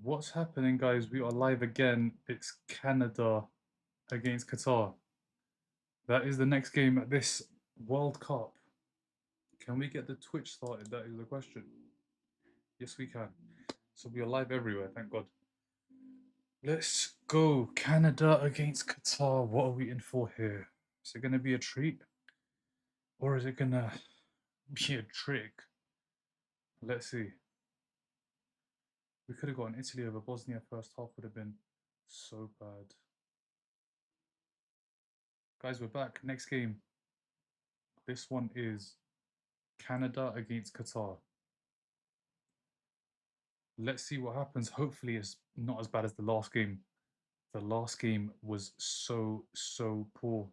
What's happening, guys? We are live again. It's Canada against Qatar. That is the next game at this World Cup. Can we get the Twitch started? That is the question. Yes, we can. So we are live everywhere, thank God. Let's go. Canada against Qatar. What are we in for here? Is it going to be a treat? Or is it going to be a trick? Let's see. We could have gotten Italy over Bosnia first half, would have been so bad. Guys, we're back. Next game. This one is Canada against Qatar. Let's see what happens. Hopefully, it's not as bad as the last game. The last game was so poor.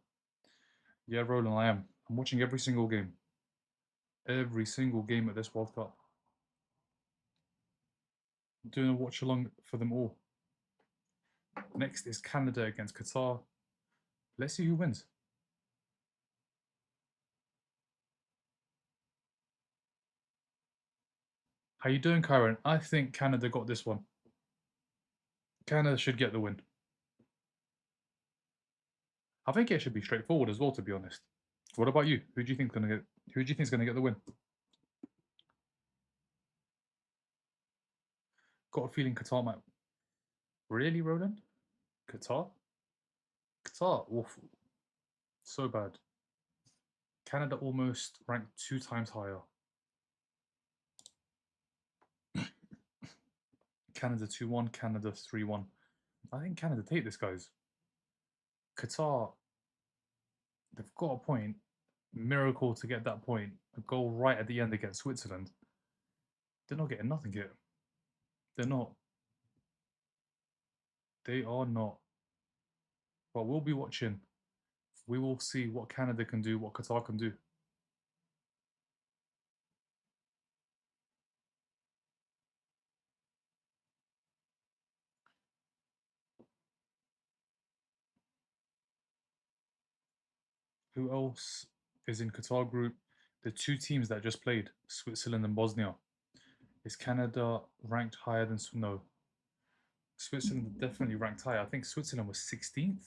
Yeah, Roland, I am. I'm watching every single game. Every single game at this World Cup. I'm doing a watch along for them all. Next is Canada against Qatar. Let's see who wins. How you doing, Kyron? I think Canada got this one. Canada should get the win. I think it should be straightforward as well, to be honest. What about you? Who do you think is gonna get the win? Got a feeling Qatar might. Really, Roland? Qatar? Qatar, awful. So bad. Canada almost ranked 2 times higher. Canada 2-1, Canada 3-1. I think Canada take this, guys. Qatar, they've got a point. Miracle to get that point. A goal right at the end against Switzerland. They're not getting nothing here. They're not. They are not. But we'll be watching. We will see what Canada can do, what Qatar can do. Who else is in Qatar group? The 2 teams that just played, Switzerland and Bosnia. Is Canada ranked higher than no? Switzerland definitely ranked higher. I think Switzerland was 16th,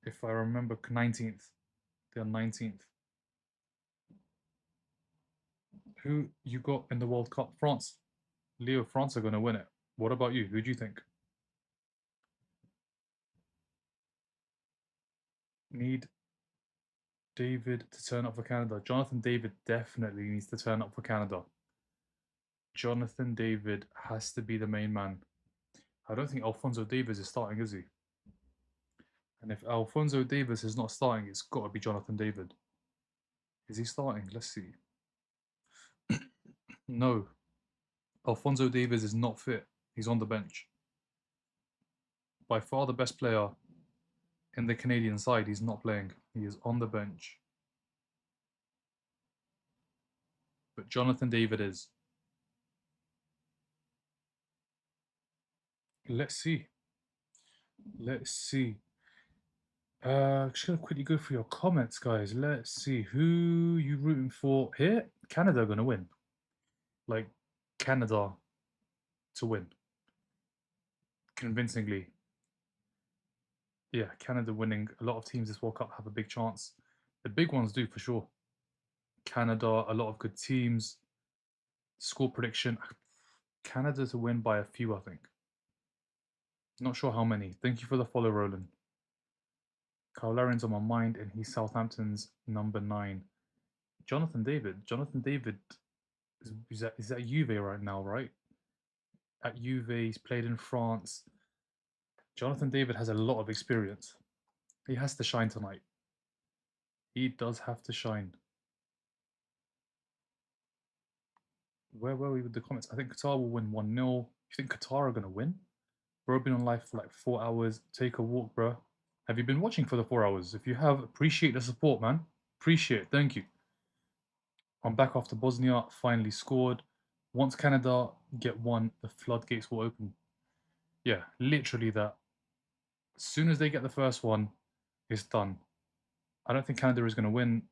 if I remember, 19th. They're 19th. Who you got in the World Cup? France. Leo, France are going to win it. What about you? Who do you think? Need David to turn up for Canada. Jonathan David definitely needs to turn up for Canada. Jonathan David has to be the main man. I don't think Alphonso Davies is starting, is he? And if Alphonso Davies is not starting, it's got to be Jonathan David. Is he starting? Let's see. No. Alphonso Davies is not fit. He's on the bench. By far the best player in the Canadian side. He's not playing. He is on the bench. But Jonathan David is. Let's see. Let's see. Just gonna quickly go through your comments, guys. Let's see who you rooting for here. Canada are gonna win. Like Canada to win convincingly. Yeah, Canada winning. A lot of teams this World Cup have a big chance. The big ones do for sure. Canada, a lot of good teams. Score prediction: Canada to win by a few, I think. Not sure how many. Thank you for the follow, Roland. Kyle Laren's on my mind, and he's Southampton's number 9. Jonathan David. Jonathan David is at Juve right now, right? At Juve, he's played in France. Jonathan David has a lot of experience. He has to shine tonight. He does have to shine. Where were we with the comments? I think Qatar will win 1-0. You think Qatar are going to win? Bro, been on live for like 4 hours. Take a walk, bro. Have you been watching for the 4 hours? If you have, appreciate the support, man. Appreciate it. Thank you. I'm back after Bosnia finally scored. Once Canada get one, the floodgates will open. Yeah, literally that. As soon as they get the first one, it's done. I don't think Canada is going to win.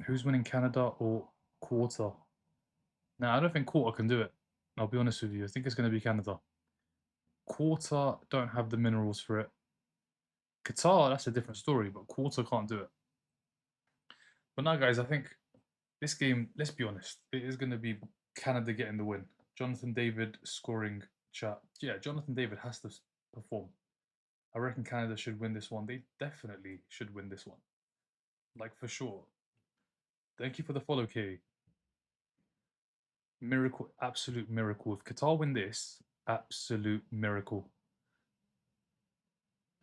Who's winning, Canada or QATAR? No, I don't think QATAR can do it. I'll be honest with you. I think it's going to be Canada. Quarter don't have the minerals for it. Qatar, that's a different story, but Quarter can't do it. But now, guys, I think this game, let's be honest, it is going to be Canada getting the win. Jonathan David scoring chat. Yeah, Jonathan David has to perform. I reckon Canada should win this one. They definitely should win this one. Like, for sure. Thank you for the follow, Kay. Miracle, absolute miracle. If Qatar win this, absolute miracle.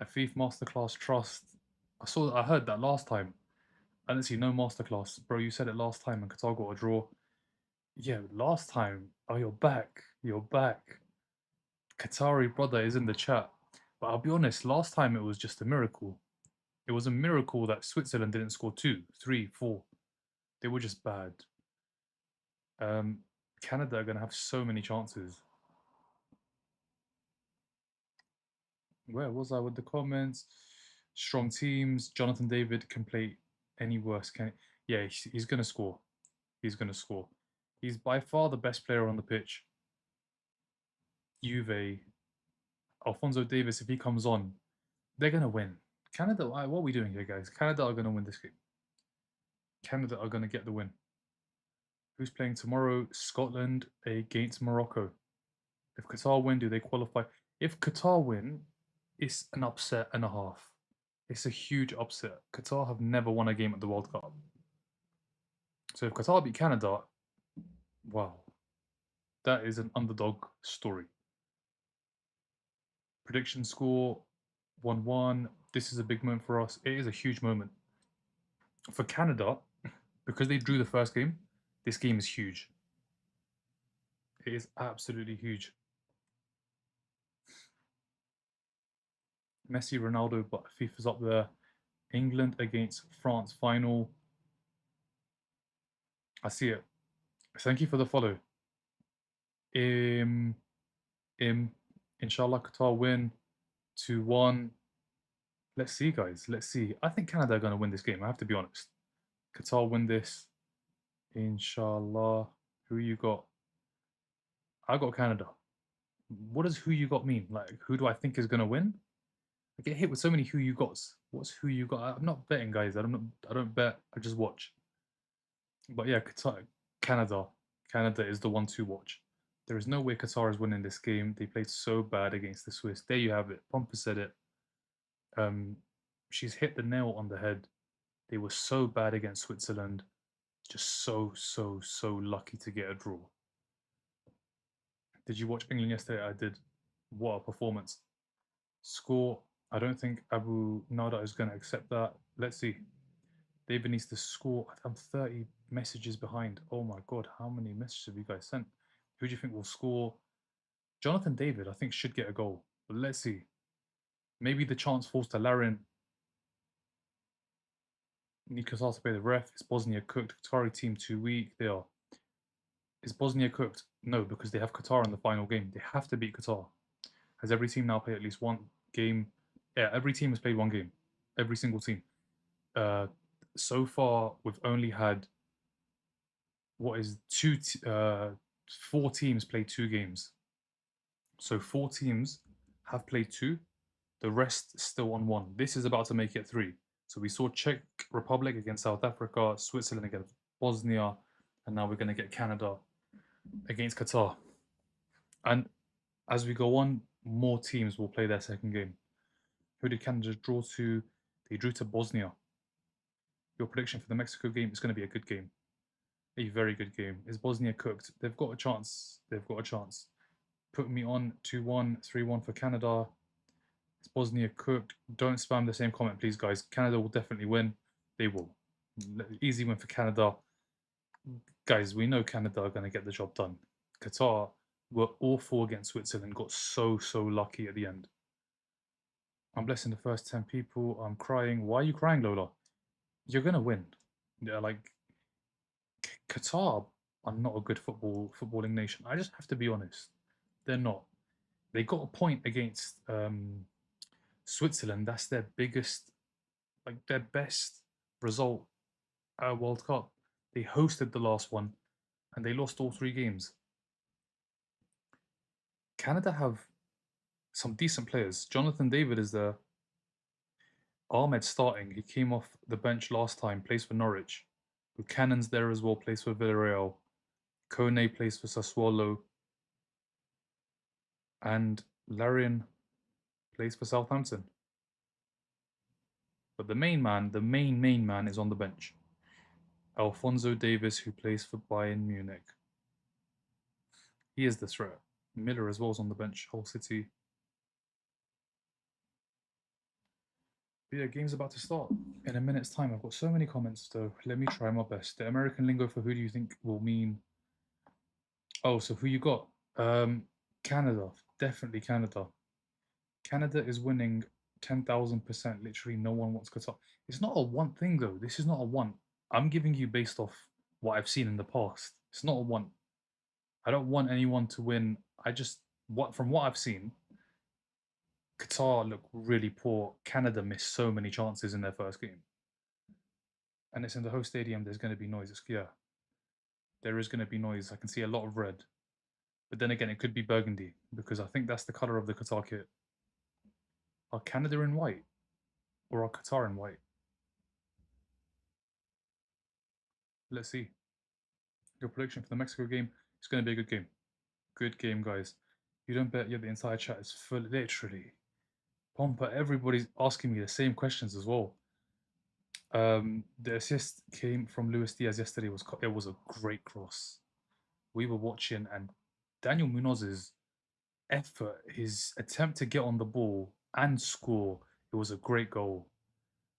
A thief masterclass trust. I heard that last time. I didn't see no masterclass. Bro, you said it last time and Qatar got a draw. Yeah, last time. Oh, you're back. You're back. Qatari brother is in the chat. But I'll be honest, last time it was just a miracle. It was a miracle that Switzerland didn't score 2, 3, 4. They were just bad. Canada are going to have so many chances. Where was I with the comments? Strong teams. Jonathan David can play any worse. Can yeah, he's going to score. He's going to score. He's by far the best player on the pitch. Juve, Alfonso Davis, if he comes on, they're going to win. Canada, what are we doing here, guys? Canada are going to win this game. Canada are going to get the win. Who's playing tomorrow? Scotland against Morocco. If Qatar win, do they qualify? If Qatar win, it's an upset and a half. It's a huge upset. Qatar have never won a game at the World Cup. So if Qatar beat Canada, wow, that is an underdog story. Prediction score 1-1. This is a big moment for us. It is a huge moment. For Canada, because they drew the first game, this game is huge. It is absolutely huge. Messi, Ronaldo, but FIFA's up there. England against France final. I see it. Thank you for the follow. Inshallah, Qatar win 2-1. Let's see, guys. Let's see. I think Canada are going to win this game. I have to be honest. Qatar win this. Inshallah. Who you got? I got Canada. What does who you got mean? Like, who do I think is going to win? I get hit with so many who you gots. What's who you got? I'm not betting, guys. I don't bet. I just watch. But yeah, Qatar, Canada. Canada is the one to watch. There is no way Qatar is winning this game. They played so bad against the Swiss. There you have it. Pompa said it. She's hit the nail on the head. They were so bad against Switzerland. Just so lucky to get a draw. Did you watch England yesterday? I did. What a performance. Score. I don't think Abu Nada is going to accept that. Let's see. David needs to score. I'm 30 messages behind. Oh my god, how many messages have you guys sent? Who do you think will score? Jonathan David, I think, should get a goal. But let's see. Maybe the chance falls to Larin. Nikos has to play the ref. Is Bosnia cooked? Qatari team too weak. They are. Is Bosnia cooked? No, because they have Qatar in the final game. They have to beat Qatar. Has every team now played at least one game? Yeah, every team has played one game. Every single team. So far, we've only had what is 4 teams play 2 games. So 4 teams have played 2. The rest still on 1. This is about to make it 3. So we saw Czech Republic against South Africa, Switzerland against Bosnia, and now we're going to get Canada against Qatar. And as we go on, more teams will play their second game. Who did Canada draw to? They drew to Bosnia. Your prediction for the Mexico game is going to be a good game. A very good game. Is Bosnia cooked? They've got a chance. They've got a chance. Put me on 2-1, 3-1 for Canada. Is Bosnia cooked? Don't spam the same comment, please, guys. Canada will definitely win. They will. Easy win for Canada. Guys, we know Canada are going to get the job done. Qatar were awful against Switzerland, got so lucky at the end. I'm blessing the first 10 people. I'm crying. Why are you crying, Lola? You're going to win. Yeah, like, Qatar are not a good footballing nation. I just have to be honest. They're not. They got a point against Switzerland. That's their biggest, like their best result at a World Cup. They hosted the last one and they lost all 3 games. Canada have some decent players. Jonathan David is there. Ahmed starting. He came off the bench last time, plays for Norwich. Buchanan's there as well, plays for Villarreal. Kone plays for Sassuolo. And Larian plays for Southampton. But the main man, the main man is on the bench. Alphonso Davies, who plays for Bayern Munich. He is the threat. Miller as well is on the bench. Hull City. But yeah, game's about to start in a minute's time. I've got so many comments, though. Let me try my best. The American lingo for who do you think will mean? Oh, so who you got? Canada. Definitely Canada. Canada is winning 10,000%. Literally, no one wants Qatar. It's not a one thing, though. This is not a one. I'm giving you based off what I've seen in the past. It's not a one. I don't want anyone to win. I just from what I've seen, Qatar look really poor. Canada missed so many chances in their first game, and it's in the host stadium. There's going to be noise. Yeah, there is going to be noise. I can see a lot of red, but then again, it could be burgundy because I think that's the color of the Qatar kit. Are Canada in white or are Qatar in white? Let's see. Your prediction for the Mexico game is going to be a good game. Good game, guys. You don't bet. Yeah, the entire chat is full. Literally, Pompa. Everybody's asking me the same questions as well. The assist came from Luis Diaz yesterday. It was a great cross. We were watching, and Daniel Munoz's effort, his attempt to get on the ball and score, it was a great goal.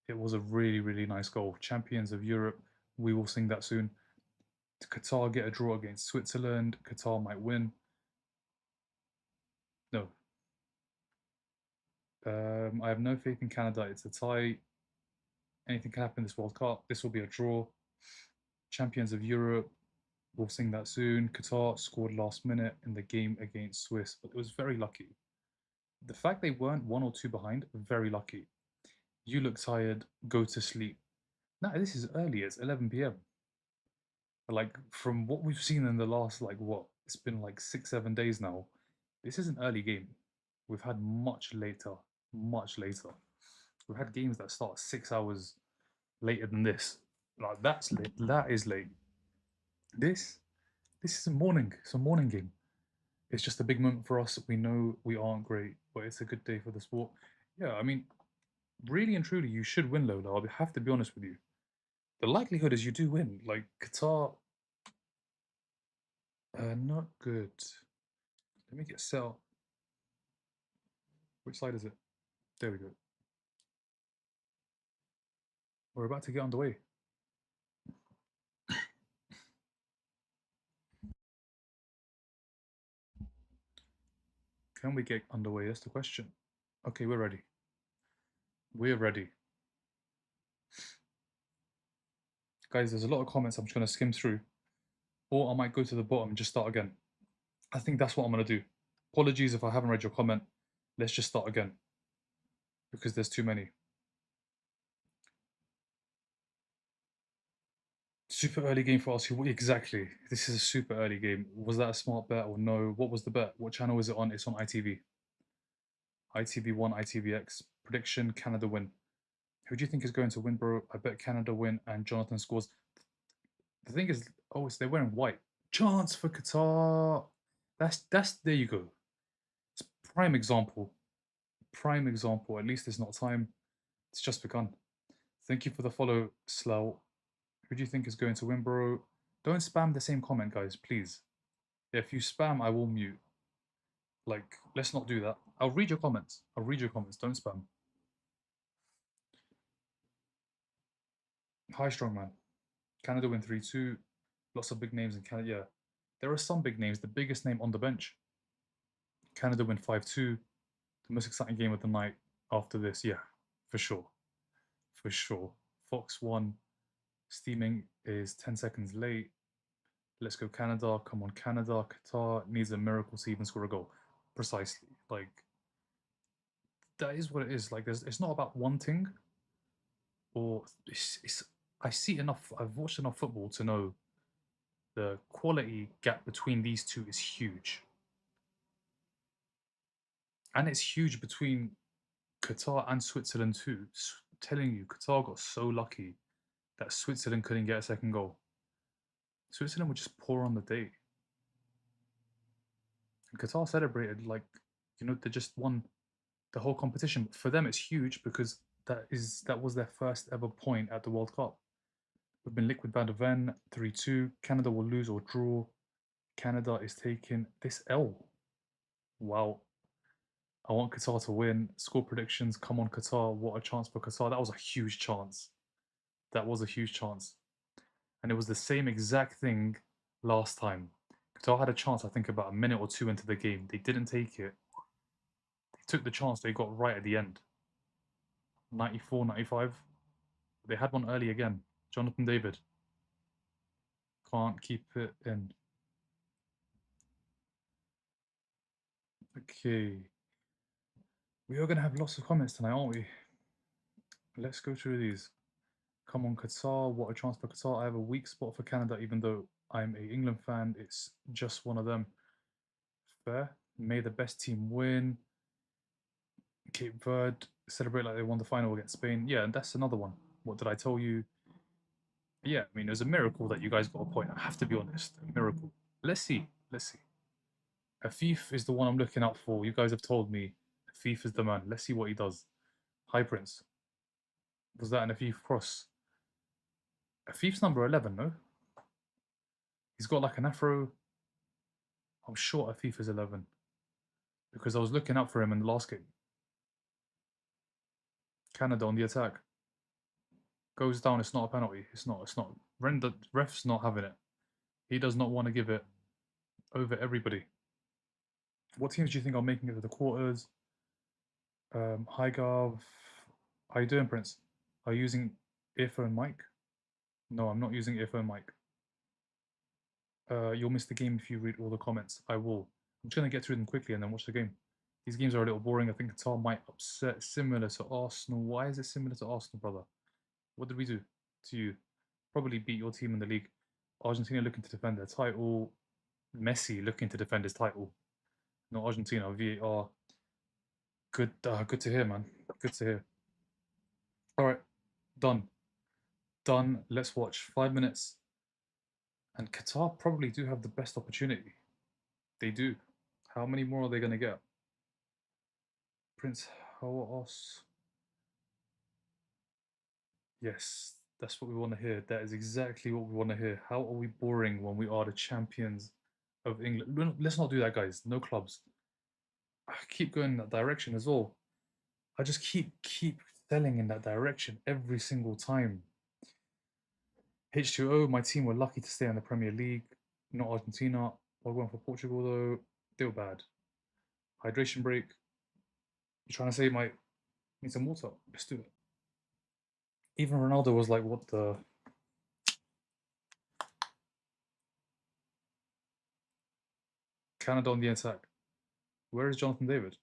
It was a really nice goal. Champions of Europe, we will sing that soon. Qatar get a draw against Switzerland. Qatar might win. No. I have no faith in Canada. It's a tie. Anything can happen this World Cup. This will be a draw. Champions of Europe, we'll sing that soon. Qatar scored last minute in the game against Swiss, but it was very lucky. The fact they weren't one or two behind, very lucky. You look tired, go to sleep. No, this is early. It's 11 p.m. Like from what we've seen in the last it's been like 6, 7 days now. This is an early game. We've had much later, much later. We've had games that start 6 hours later than this. Like that's late. That is late. This this is a morning. It's a morning game. It's just a big moment for us. We know we aren't great, but it's a good day for the sport. Yeah, I mean, really and truly, you should win, Lola. I have to be honest with you. The likelihood is you do win. Like Qatar, not good. Let me get set up. Which side is it? There we go. We're about to get underway. Can we get underway? That's the question. Okay, we're ready. We're ready. Guys, there's a lot of comments I'm just going to skim through. Or I might go to the bottom and just start again. I think that's what I'm going to do. Apologies if I haven't read your comment. Let's just start again. Because there's too many. Super early game for us. Exactly. This is a super early game. Was that a smart bet or no? What was the bet? What channel is it on? It's on ITV. ITV1, ITVX. Prediction, Canada win. Who do you think is going to win, bro? I bet Canada win and Jonathan scores. The thing is, they're wearing white. Chance for Qatar. That's there you go. It's prime example. Prime example. At least it's not time. It's just begun. Thank you for the follow, Slow. Who do you think is going to win, bro? Don't spam the same comment, guys, please. If you spam, I will mute. Like, let's not do that. I'll read your comments. I'll read your comments. Don't spam. Hi, strongman. Canada win 3-2. Lots of big names in Canada. Yeah, there are some big names. The biggest name on the bench. Canada win 5-2. The most exciting game of the night after this. Yeah, for sure. For sure. Fox 1. Steaming is 10 seconds late. Let's go Canada. Come on, Canada. Qatar needs a miracle to even score a goal. Precisely. Like, that is what it is. Like, it's not about wanting, or I see enough. I've watched enough football to know the quality gap between these two is huge. And it's huge between Qatar and Switzerland too. Telling you, Qatar got so lucky that Switzerland couldn't get a second goal. Switzerland were just poor on the day. And Qatar celebrated like, they just won the whole competition. But for them, it's huge because that was their first ever point at the World Cup. We've been licked with Van der Ven 3-2. Canada will lose or draw. Canada is taking this L. Wow. I want Qatar to win. Score predictions. Come on, Qatar. What a chance for Qatar. That was a huge chance. That was a huge chance. And it was the same exact thing last time. Qatar had a chance, I think, about a minute or two into the game. They didn't take it. They took the chance they got right at the end. 94, 95. They had one early again. Jonathan David. Can't keep it in. Okay. We are going to have lots of comments tonight, aren't we? Let's go through these. Come on, Qatar. What a chance for Qatar. I have a weak spot for Canada, even though I'm a England fan. It's just one of them. Fair. May the best team win. Cape Verde celebrate like they won the final against Spain. Yeah, and that's another one. What did I tell you? Yeah, I mean, it was a miracle that you guys got a point. I have to be honest. A miracle. Let's see. Let's see. Afif is the one I'm looking out for. You guys have told me Afif is the man. Let's see what he does. High Prince. Was that an Afif cross? Afif's number 11, no? He's got like an afro. I'm sure Afif is 11 because I was looking out for him in the last game. Canada on the attack. Goes down, it's not a penalty. It's not. The ref's not having it. He does not want to give it over everybody. What teams do you think are making it to the quarters? Hi Gav. How you doing, Prince? Are you using earphone mic? No, I'm not using earphone mic. You'll miss the game if you read all the comments. I will. I'm just going to get through them quickly and then watch the game. These games are a little boring. I think Qatar might upset. Similar to Arsenal. Why is it similar to Arsenal, brother? What did we do to you? Probably beat your team in the league. Argentina looking to defend their title. Messi looking to defend his title. Not Argentina. VAR. Good. Good to hear, man. Good to hear. All right. Done. Done. Let's watch. 5 minutes. And Qatar probably do have the best opportunity. They do. How many more are they going to get? Prince, how else? Yes, that's what we want to hear. That is exactly what we want to hear. How are we boring when we are the champions of England? Let's not do that, guys. No clubs. I keep going in that direction as well. I just keep selling in that direction every single time. H2O, my team were lucky to stay in the Premier League, not Argentina. We're going for Portugal though. They were bad. Hydration break. You trying to say my need some water? Let's do it. Even Ronaldo was like, what the? Canada on the attack. Where is Jonathan David?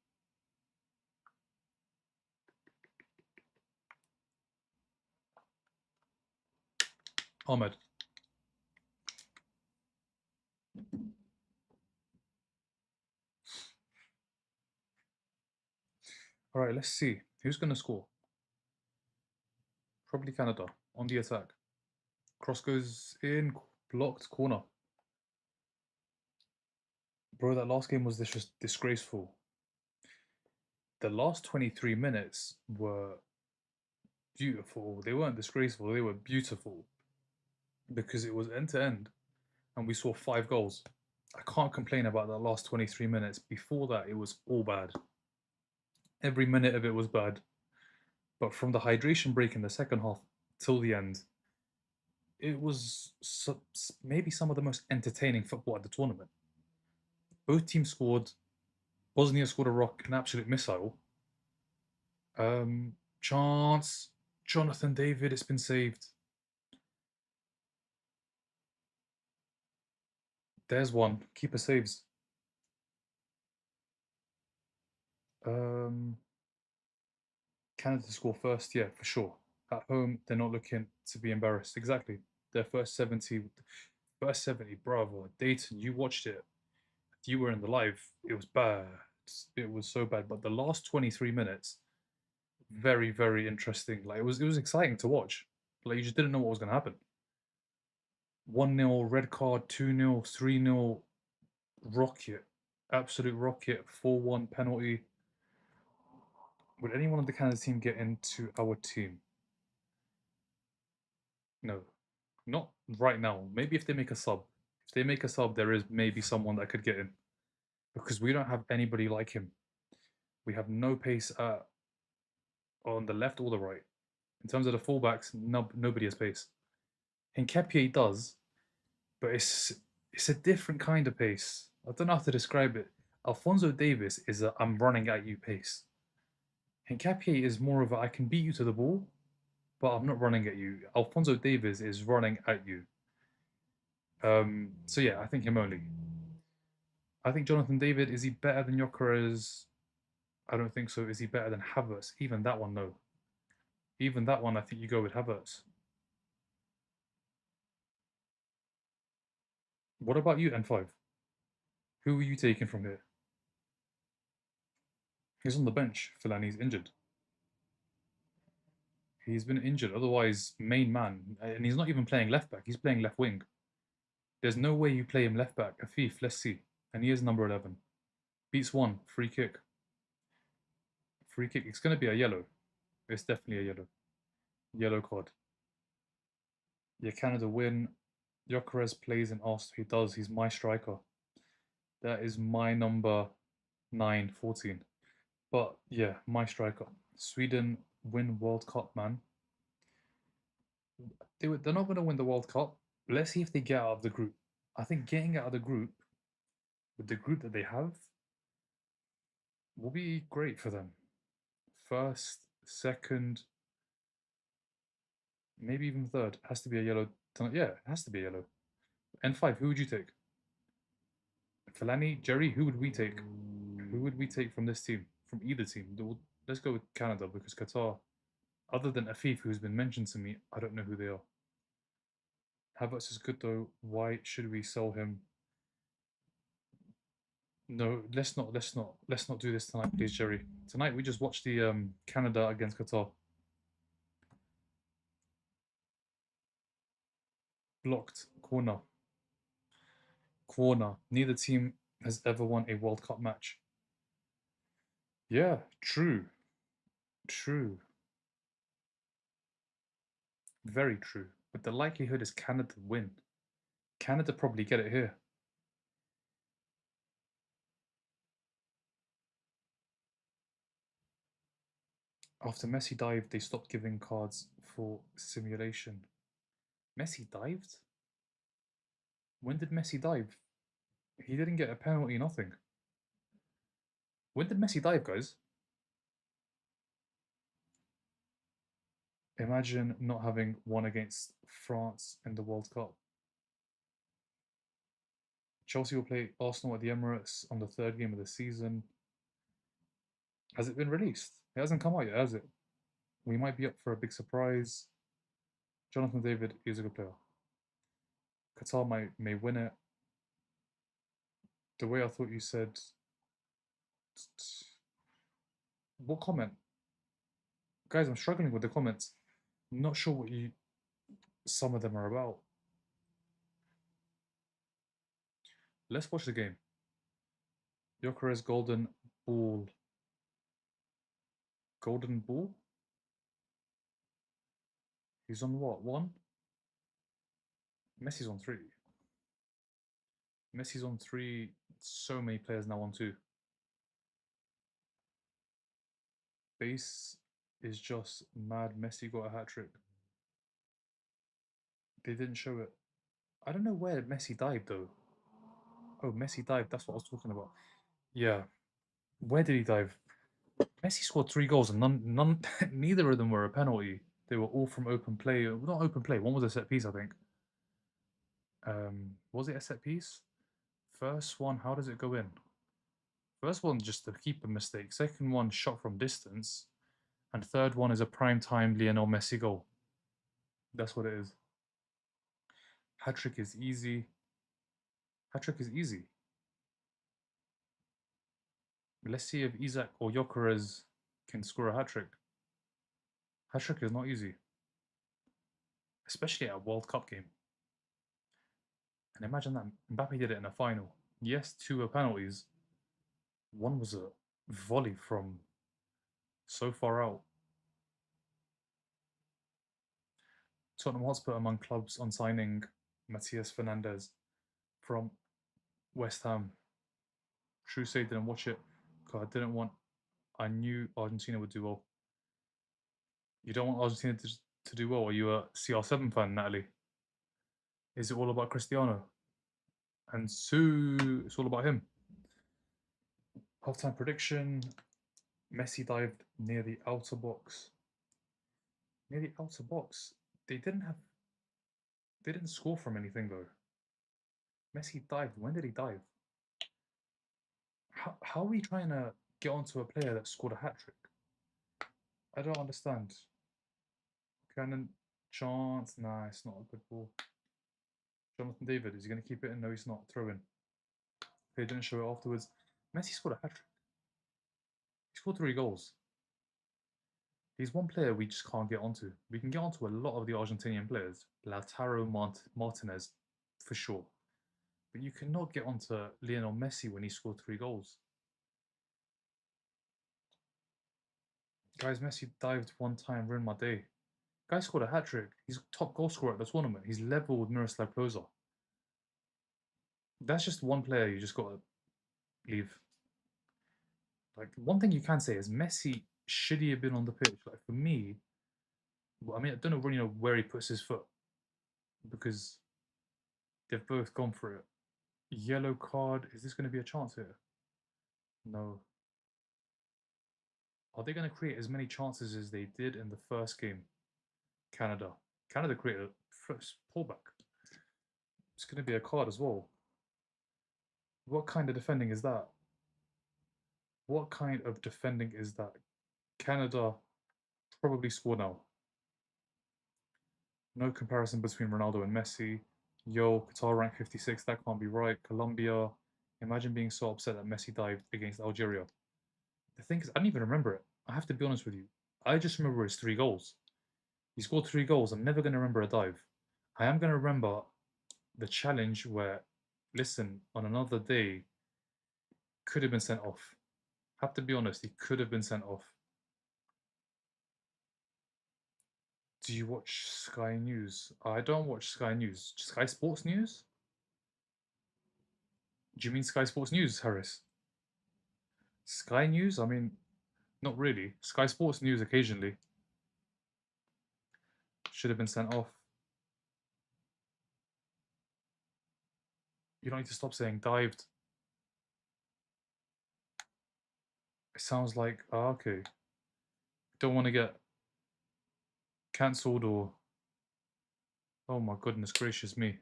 Ahmed. All right, let's see. Who's going to score? Probably Canada on the attack. Cross goes in, blocked, corner. Bro, that last game was just disgraceful. The last 23 minutes were beautiful. They weren't disgraceful, they were beautiful because it was end to end and we saw 5 goals. I can't complain about that last 23 minutes. Before that, it was all bad. Every minute of it was bad. But from the hydration break in the second half till the end, it was maybe some of the most entertaining football at the tournament. Both teams scored. Bosnia scored an absolute missile. Chance. Jonathan David, it's been saved. There's one. Keeper saves. Canada score first, yeah, for sure. At home, they're not looking to be embarrassed. Exactly. Their first 70, bravo. Dayton, you watched it. You were in the live. It was bad. it was so bad. But the last 23 minutes, very, very interesting. Like it was exciting to watch. Like you just didn't know what was gonna happen. 1-0 red card, 2-0, 3-0 rocket, absolute rocket, 4-1 penalty. Would anyone on the Canada team get into our team? No, not right now. Maybe if they make a sub. If they make a sub, there is maybe someone that could get in because we don't have anybody like him. We have no pace on the left or the right. In terms of the fullbacks, nobody has pace. Nketiah does, but it's a different kind of pace. I don't know how to describe it. Alfonso Davis is a I'm running at you pace. Nketiah is more of a I can beat you to the ball, but I'm not running at you. Alfonso Davis is running at you. So yeah, I think him only. I think Jonathan David, is he better than Gyökeres? I don't think so. Is he better than Havertz? Even that one, no. Even that one, I think you go with Havertz. What about you, N5? Who are you taking from here? He's on the bench. Fellaini's injured. He's been injured. Otherwise, main man. And he's not even playing left back. He's playing left wing. There's no way you play him left back. Afif, let's see. And he is number 11. Beats one. Free kick. Free kick. It's going to be a yellow. It's definitely a yellow. Yellow card. Yeah, Canada win. Gyökeres plays in Arsenal. He does. He's my striker. That is my number 9, 14. But yeah, my striker. Sweden win World Cup, man. They're not going to win the World Cup. Let's see if they get out of the group. I think getting out of the group with the group that they have will be great for them. First, second, maybe even third. Has to be a yellow. Yeah, it has to be a yellow. N5, who would you take? Fellaini, Jerry, who would we take? Who would we take from this team? From either team? Let's go with Canada because Qatar, other than Afif, who's been mentioned to me, I don't know who they are. Havertz is good though. Why should we sell him? No, let's not do this tonight, please, Jerry. Tonight we just watched the Canada against Qatar. Blocked corner. Corner. Neither team has ever won a World Cup match. Yeah, true. True. Very true. But the likelihood is Canada win. Canada probably get it here. After Messi dived, they stopped giving cards for simulation. Messi dived? When did Messi dive? He didn't get a penalty, nothing. When did Messi dive, guys? Imagine not having won against France in the World Cup. Chelsea will play Arsenal at the Emirates on the third game of the season. Has it been released? It hasn't come out yet, has it? We might be up for a big surprise. Jonathan David is a good player. Qatar may win it. The way I thought you said. What comment? Guys, I'm struggling with the comments. I'm not sure what some of them are about. Let's watch the game. Gyökeres golden ball. Golden ball? He's on what? 1? Messi's on 3. Messi's on 3. So many players now on 2. Base is just mad. Messi got a hat trick. They didn't show it. I don't know where Messi dived though. Oh, Messi dived. That's what I was talking about. Yeah. Where did he dive? Messi scored 3 goals and neither of them were a penalty. They were all from open play. Not open play. One was a set piece, I think. Was it a set piece? First one, how does it go in? First one, just a keeper mistake. Second one, shot from distance. And third one is a prime time Lionel Messi goal. That's what it is. Hat trick is easy. Hat trick is easy. Let's see if Isak or Gyökeres can score a hat-trick. Hat-trick is not easy, especially at a World Cup game. And imagine that Mbappe did it in a final. Yes, 2 were penalties. One was a volley from so far out. Tottenham Hotspur among clubs on signing Matias Fernandez from West Ham. True say didn't watch it because I knew Argentina would do well. You don't want Argentina to do well. Are you a CR7 fan, Natalie? Is it all about Cristiano? And Sue, it's all about him. Halftime prediction. Messi dived near the outer box. Near the outer box. They didn't score from anything though. Messi dived. When did he dive? How are we trying to get onto a player that scored a hat trick? I don't understand. Cannon chance. Nah, it's not a good ball. Jonathan David, is he going to keep it in? No, he's not. Throw in. They didn't show it afterwards. Messi scored a hat trick. He scored 3 goals. He's one player we just can't get onto. We can get onto a lot of the Argentinian players. Lautaro Martinez, for sure. But you cannot get onto Lionel Messi when he scored 3 goals. Guys, Messi dived one time, ruined my day. Guy scored a hat trick. He's top goal scorer at the tournament. He's level with Miroslav Klose. That's just one player you just got to leave. Like, one thing you can say is Messi, should he have been on the pitch? Like, for me, well, I mean, I don't know really know where he puts his foot because they've both gone for it. Yellow card. Is this going to be a chance here? No. Are they going to create as many chances as they did in the first game? Canada. Canada created a first pullback. It's going to be a card as well. What kind of defending is that? What kind of defending is that? Canada probably score now. No comparison between Ronaldo and Messi. Yo, Qatar ranked 56. That can't be right. Colombia. Imagine being so upset that Messi dived against Algeria. The thing is, I don't even remember it. I have to be honest with you. I just remember his 3 goals. He scored 3 goals. I'm never going to remember a dive. I am going to remember the challenge where, listen, on another day, could have been sent off. Have to be honest, he could have been sent off. Do you watch Sky News? I don't watch Sky News. Sky Sports News? Do you mean Sky Sports News, Harris? Sky News? I mean, not really. Sky Sports News occasionally. Should have been sent off. You don't need to stop saying dived. It sounds like, okay. Don't want to get cancelled or... Oh my goodness gracious me.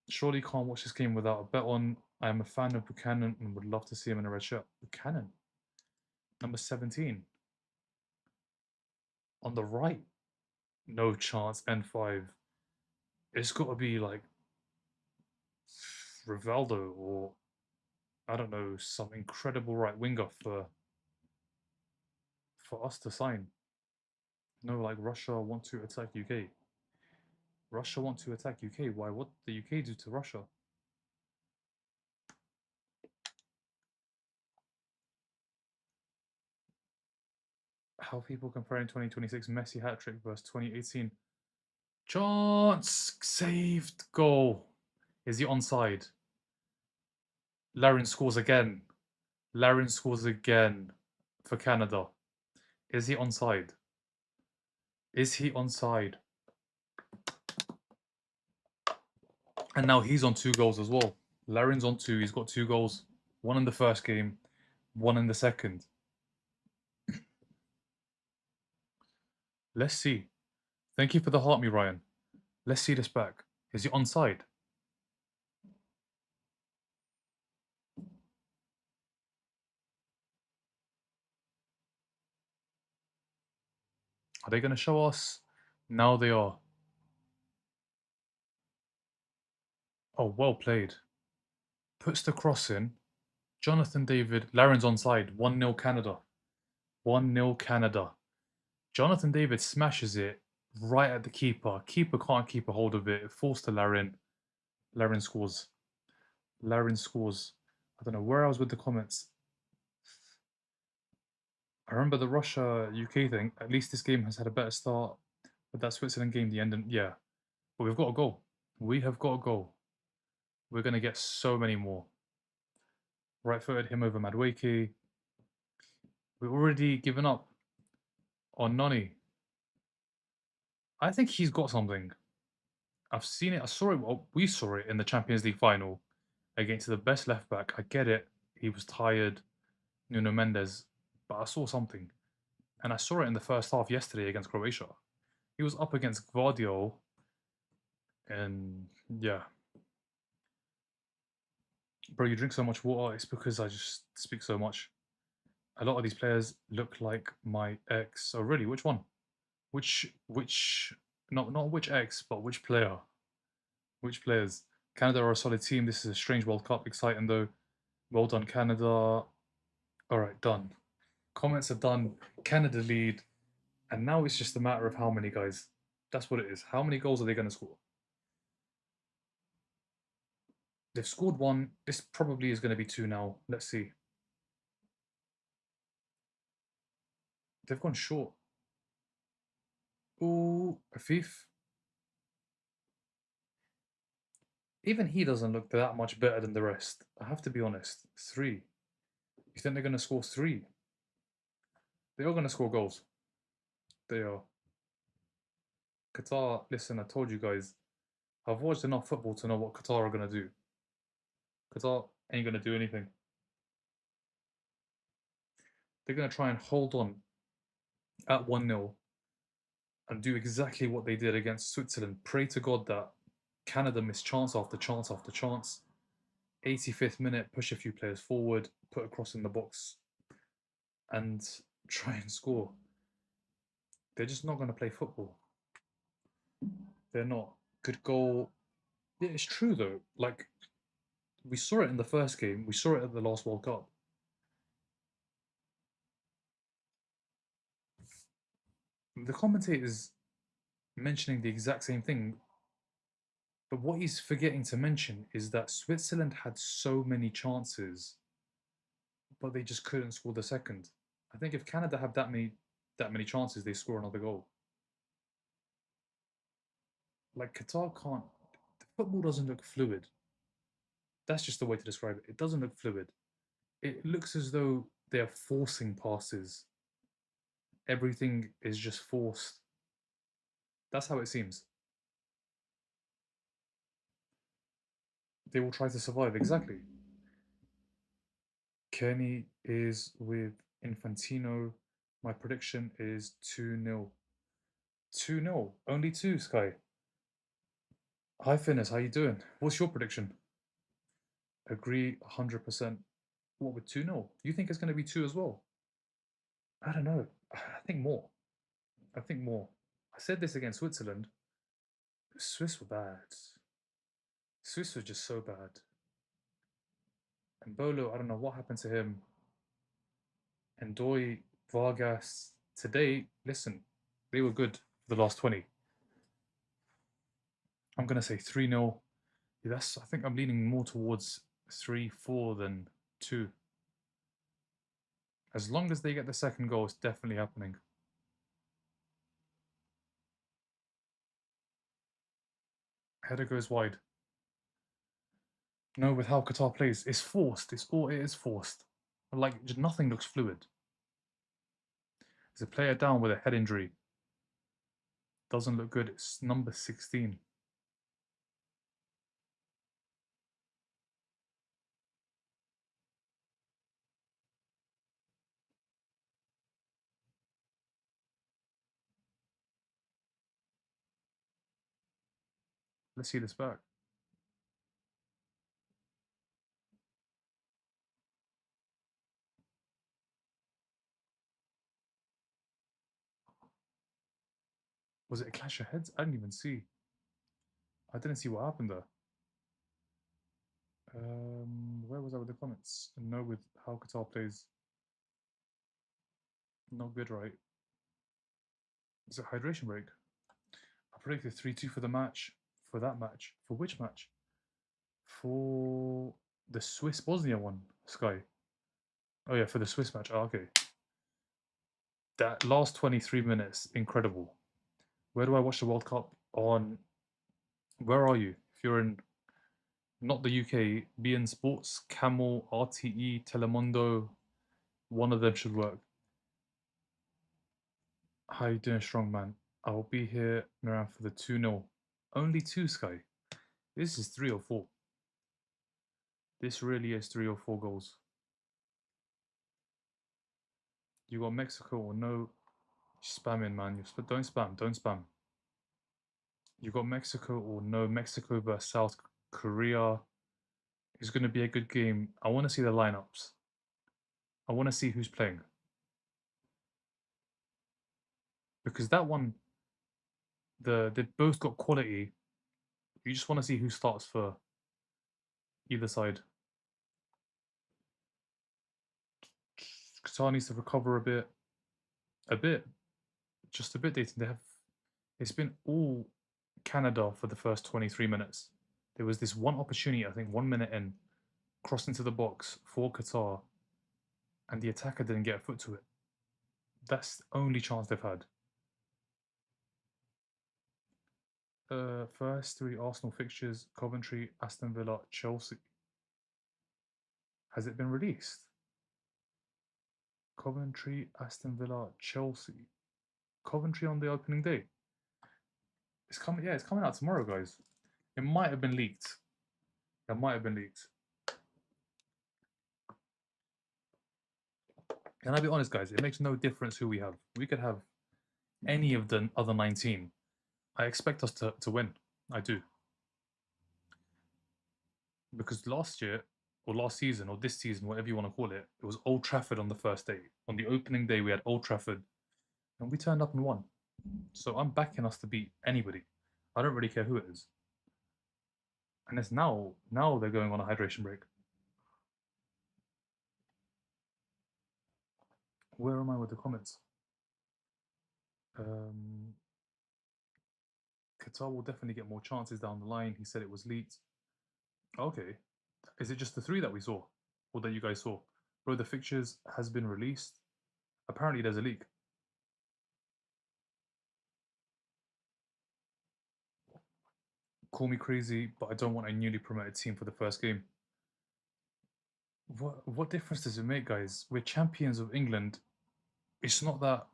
Surely can't watch this game without a bet on. I am a fan of Buchanan and would love to see him in a red shirt. Buchanan? Number 17. On the right. No chance, N5. It's got to be like Rivaldo or, I don't know, some incredible right winger for us to sign. No, like Russia want to attack UK. Russia want to attack UK. Why? What did the UK do to Russia? How people comparing 2026 Messi hat trick versus 2018? Chance saved goal. Is he onside? Larin scores again. Larin scores again for Canada. Is he onside? Is he onside? And now he's on 2 goals as well. Larin's on 2. He's got 2 goals. 1 in the first game, 1 in the second. Let's see. Thank you for the heart me, Ryan. Let's see this back. Is he onside? Are they going to show us? Now they are. Oh, well played. Puts the cross in. Jonathan David, Laren's onside. 1-0 Canada. 1-0 Canada. Jonathan David smashes it right at the keeper. Keeper can't keep a hold of it. Forced to Laren. Laren scores. Laren scores. I don't know where I was with the comments. I remember the Russia UK thing. At least this game has had a better start. But that Switzerland game, the end, and yeah. But we've got a goal. We have got a goal. We're going to get so many more. Right footed him over Madweke. We've already given up on Nani. I think he's got something. I've seen it. I saw it. Well, we saw it in the Champions League final against the best left back. I get it. He was tired, Nuno Mendes, but I saw something. And I saw it in the first half yesterday against Croatia. He was up against Gvardiol, and yeah. Bro, you drink so much water. It's because I just speak so much. A lot of these players look like my ex. So really, which one? Which not which ex, but which player? Which players? Canada are a solid team. This is a strange World Cup. Exciting though. Well done, Canada. All right, done. Comments are done. Canada lead. And now it's just a matter of how many, guys. That's what it is. How many goals are they going to score? They've scored one. This probably is going to be two now. Let's see. They've gone short. Ooh, Afif. Even he doesn't look that much better than the rest. I have to be honest. Three. You think they're going to score three? They are going to score goals. They are. Qatar, listen, I told you guys, I've watched enough football to know what Qatar are going to do. Qatar ain't going to do anything. They're going to try and hold on at 1-0 and do exactly what they did against Switzerland. Pray to God that Canada missed chance after chance after chance. 85th minute, push a few players forward, put a cross in the box, and try and score. They're just not going to play football. They're not. Good goal. Yeah, it's true though. Like, we saw it in the first game, we saw it at the last World Cup. The commentator's mentioning the exact same thing, but what he's forgetting to mention is that Switzerland had so many chances, but they just couldn't score the second. I think if Canada have that many chances, they score another goal. Like Qatar can't. The football doesn't look fluid. That's just the way to describe it. It doesn't look fluid. It looks as though they are forcing passes. Everything is just forced. That's how it seems. They will try to survive. Exactly. Kenny is with Infantino. My prediction is 2-0. 2-0. Only two, Sky. Hi, Finnis. How you doing? What's your prediction? Agree 100%. What, with 2-0? You think it's going to be 2 as well? I don't know. I think more. I think more. I said this against Switzerland. Swiss were bad. Swiss was just so bad. And Bolo, I don't know what happened to him. And Doi, Vargas, today, listen, they were good for the last 20. I'm going to say 3-0. Yeah, I think I'm leaning more towards 3-4 than 2. As long as they get the second goal, it's definitely happening. Header goes wide. No, with how Qatar plays, it's forced. It is forced. Like, just nothing looks fluid. There's a player down with a head injury. Doesn't look good. It's number 16. Let's see this back. Was it a clash of heads? I didn't even see. I didn't see what happened there. Where was I with the comments? No, with how Qatar plays. Not good, right? Is it hydration break? I predicted 3-2 for the match. For that match. For which match? For the Swiss Bosnia one, Sky. Oh yeah, for the Swiss match. Oh, okay. That last 23 minutes, incredible. Where do I watch the World Cup? On where are you? If you're in not the UK, BN Sports, Camel, RTE, Telemundo, one of them should work. How you doing, strong man? I will be here around for the 2-0. Only two, Sky. This is 3 or 4. This really is 3 or 4 goals. You got Mexico or no? Spamming, man. Don't spam. Don't spam. You got Mexico or no? Mexico versus South Korea is going to be a good game. I want to see the lineups. I want to see who's playing. Because that one, they both got quality. You just want to see who starts for either side. Qatar needs to recover a bit, just a bit. They have. It's been all Canada for the first 23 minutes. There was this one opportunity, I think, 1 minute in, crossed into the box for Qatar, and the attacker didn't get a foot to it. That's the only chance they've had. First 3 Arsenal fixtures: Coventry, Aston Villa, Chelsea. Has it been released? Coventry, Aston Villa, Chelsea. Coventry on the opening day. It's coming. Yeah, it's coming out tomorrow, guys. It might have been leaked. It might have been leaked. Can I be honest, guys? It makes no difference who we have. We could have any of the other 19. I expect us to win. I do. Because last year, or last season, or this season, whatever you want to call it, it was Old Trafford on the first day. On the opening day, we had Old Trafford, and we turned up and won. So I'm backing us to beat anybody. I don't really care who it is. And it's now they're going on a hydration break. Where am I with the comments? Um, Qatar will definitely get more chances down the line. He said it was leaked. Okay. Is it just the 3 that we saw? Or that you guys saw? Bro, the fixtures has been released. Apparently there's a leak. Call me crazy, but I don't want a newly promoted team for the first game. What difference does it make, guys? We're champions of England. It's not that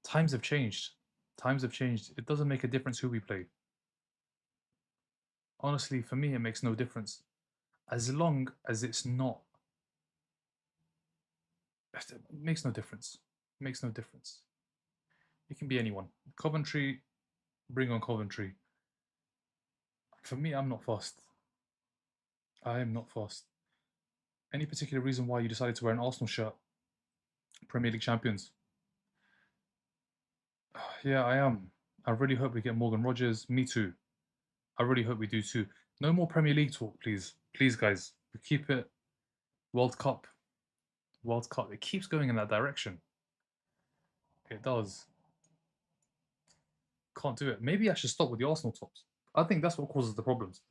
times have changed. Times have changed. It doesn't make a difference who we play. Honestly, for me, it makes no difference. As long as it's not, it makes no difference. It makes no difference. It can be anyone. Coventry, bring on Coventry. For me, I'm not fast. I am not fast. Any particular reason why you decided to wear an Arsenal shirt? Premier League champions. Yeah, I am. I really hope we get Morgan Rogers. Me too. I really hope we do too. No more Premier League talk, please. Please, guys. We keep it World Cup. World Cup. It keeps going in that direction. It does. Can't do it. Maybe I should stop with the Arsenal tops. I think that's what causes the problems.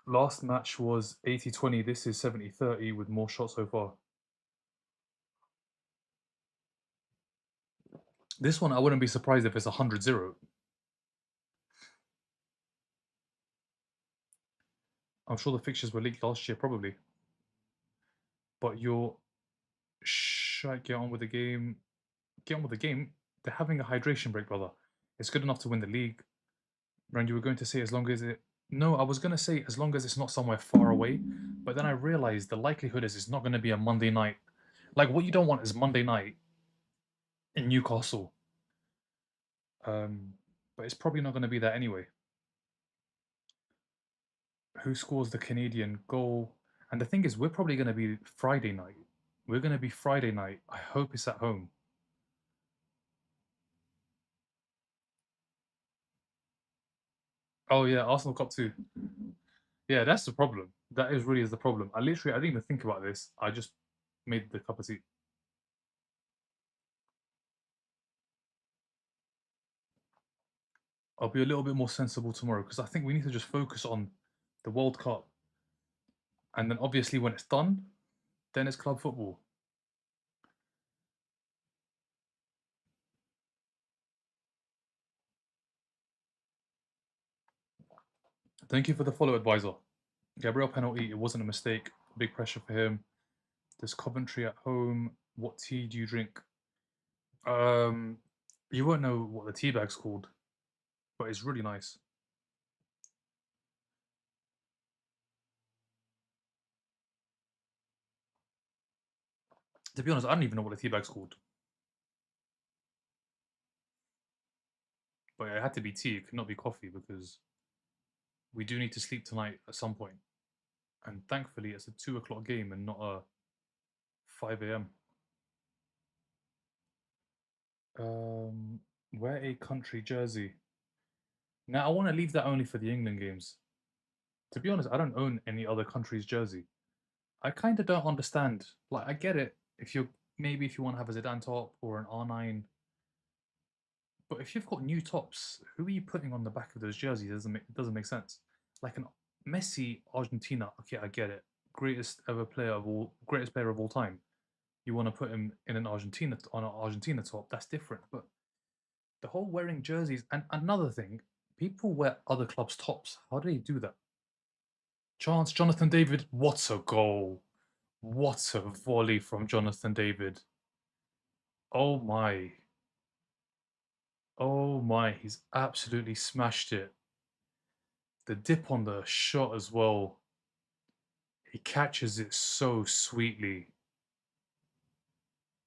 Last match was 80-20. This is 70-30 with more shots so far. This one, I wouldn't be surprised if it's 100-0. I'm sure the fixtures were leaked last year, probably. But you're get on with the game. Get on with the game. They're having a hydration break, brother. It's good enough to win the league. And you were going to say as long as it. No, I was going to say as long as it's not somewhere far away. But then I realized the likelihood is it's not going to be a Monday night. Like, what you don't want is Monday night in Newcastle. But it's probably not going to be that anyway. Who scores the Canadian goal? And the thing is, we're probably going to be Friday night. We're going to be Friday night. I hope it's at home. Oh yeah, Arsenal Cup too. Yeah, that's the problem. That is really is the problem. I didn't even think about this. I just made the cup of tea. I'll be a little bit more sensible tomorrow because I think we need to just focus on the World Cup, and then obviously when it's done, then it's club football. Thank you for the follow, advisor. Gabriel penalty. It wasn't a mistake. Big pressure for him. There's Coventry at home. What tea do you drink? Um, you won't know what the tea bag's called, but it's really nice. To be honest, I don't even know what the tea bag's called, but it had to be tea. It could not be coffee because we do need to sleep tonight at some point. And thankfully, it's a 2 o'clock game and not a 5 a.m. Um, wear a country jersey. Now, I want to leave that only for the England games. To be honest, I don't own any other country's jersey. I kind of don't understand. Like, I get it if you're maybe if you want to have a Zidane top or an R9, but if you've got new tops, who are you putting on the back of those jerseys? It doesn't make sense. Like an Messi Argentina, okay, I get it. Greatest player of all time. You want to put him in an Argentina top, that's different. But the whole wearing jerseys and another thing, people wear other clubs' tops. How do they do that? Chance, Jonathan David, what a goal! What a volley from Jonathan David! Oh my! Oh my! He's absolutely smashed it. The dip on the shot as well. He catches it so sweetly.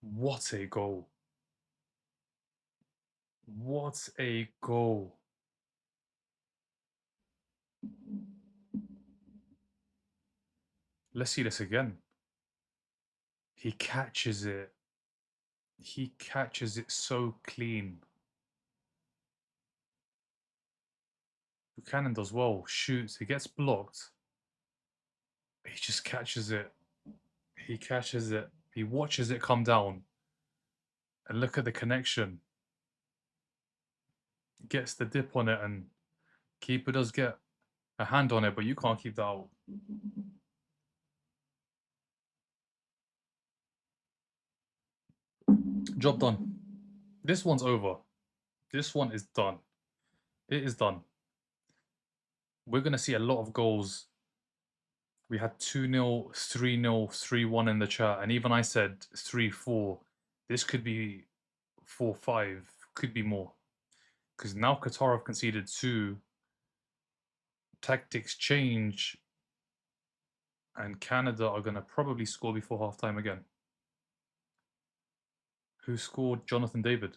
What a goal! What a goal! Let's see this again. He catches it. He catches it so clean. Buchanan does well. Shoots. He gets blocked. He just catches it. He catches it. He watches it come down. And look at the connection. Gets the dip on it, and keeper does get a hand on it, but you can't keep that out. Job done. This one's over. This one is done. It is done. We're going to see a lot of goals. We had 2-0, 3-0, 3-1 in the chat, and even I said 3-4. This could be 4-5, could be more. Because now Qatar have conceded 2. Tactics change, and Canada are going to probably score before halftime again. Who scored? Jonathan David.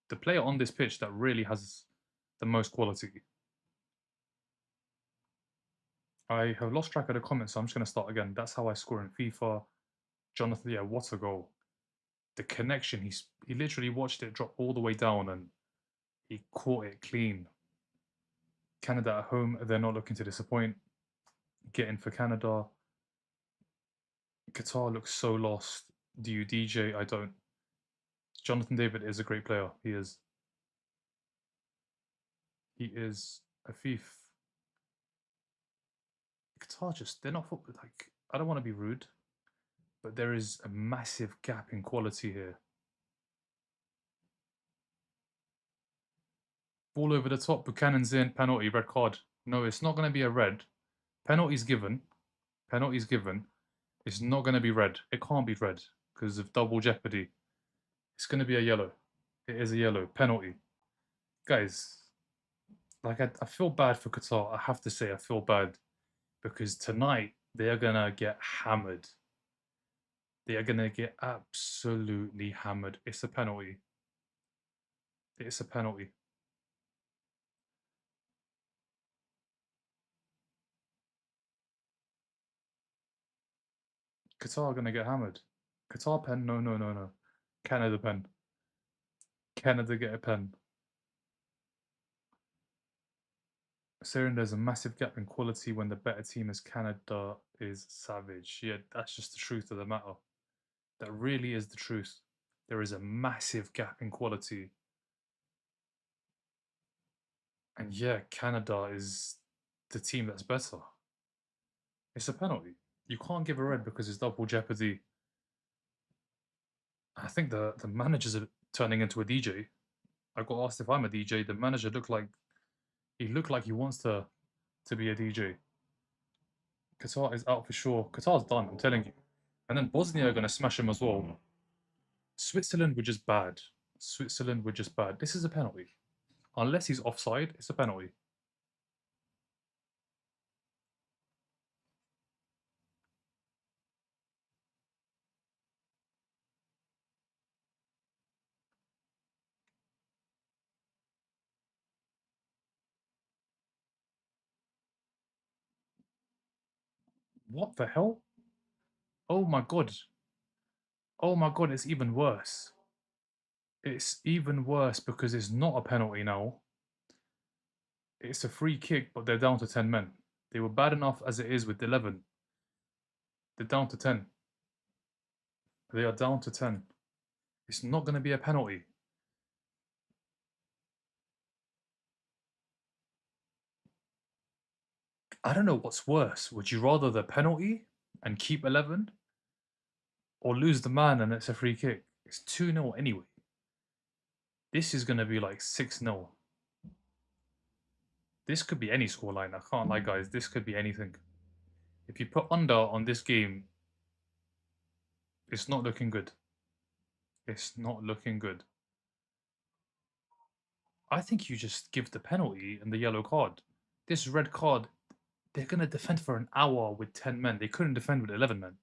The player on this pitch that really has the most quality. I have lost track of the comments, so I'm just going to start again. That's how I score in FIFA. Jonathan, yeah, what a goal. The connection, he literally watched it drop all the way down and he caught it clean. Canada at home, they're not looking to disappoint. Getting for Canada. Qatar looks so lost. Do you DJ? I don't. Jonathan David is a great player. He is. He is a thief. Qatar just, they're not like, I don't want to be rude, but there is a massive gap in quality here. Ball over the top, Buchanan's in, penalty, red card. No, it's not going to be a red. Penalty's given. Penalty's given. It's not going to be red. It can't be red because of double jeopardy. It's going to be a yellow. It is a yellow. Penalty. Guys, like I feel bad for Qatar. I have to say I feel bad because tonight they are going to get hammered. They are going to get absolutely hammered. It's a penalty. It's a penalty. Qatar are going to get hammered. Qatar pen? No, no, no, no. Canada pen. Canada get a pen. Saying there's a massive gap in quality when the better team is Canada is savage. Yeah, that's just the truth of the matter. That really is the truth. There is a massive gap in quality. And yeah, Canada is the team that's better. It's a penalty. You can't give a red because it's double jeopardy. I think the managers are turning into a DJ. I got asked if I'm a DJ. The manager looked like he wants to be a DJ. Qatar is out for sure. Qatar's done, I'm telling you. And then Bosnia are gonna smash him as well. Switzerland were just bad. Switzerland were just bad. This is a penalty. Unless he's offside, it's a penalty. What the hell? Oh my god. Oh my god, it's even worse. It's even worse because it's not a penalty now. It's a free kick, but they're down to 10 men. They were bad enough as it is with 11. They're down to 10. They are down to 10. It's not going to be a penalty. I don't know what's worse. Would you rather the penalty and keep 11 or lose the man and it's a free kick? It's 2-0 anyway. This is going to be like 6-0. This could be any scoreline. I can't lie, guys. This could be anything. If you put under on this game, it's not looking good. It's not looking good. I think you just give the penalty and the yellow card. This red card, they're going to defend for an hour with 10 men. They couldn't defend with 11 men.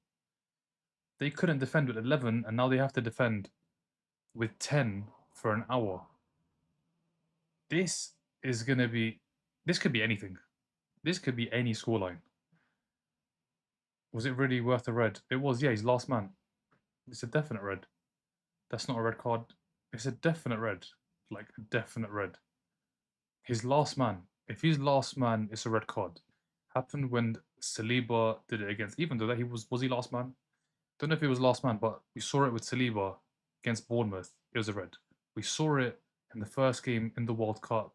They couldn't defend with 11, and now they have to defend with 10 for an hour. This is going to be. This could be anything. This could be any scoreline. Was it really worth a red? It was, yeah, he's last man. It's a definite red. That's not a red card. It's a definite red. Like, a definite red. He's last man. If he's last man, it's a red card. Happened when Saliba did it against. Even though that he was he last man? Don't know if he was last man, but we saw it with Saliba against Bournemouth. It was a red. We saw it in the first game in the World Cup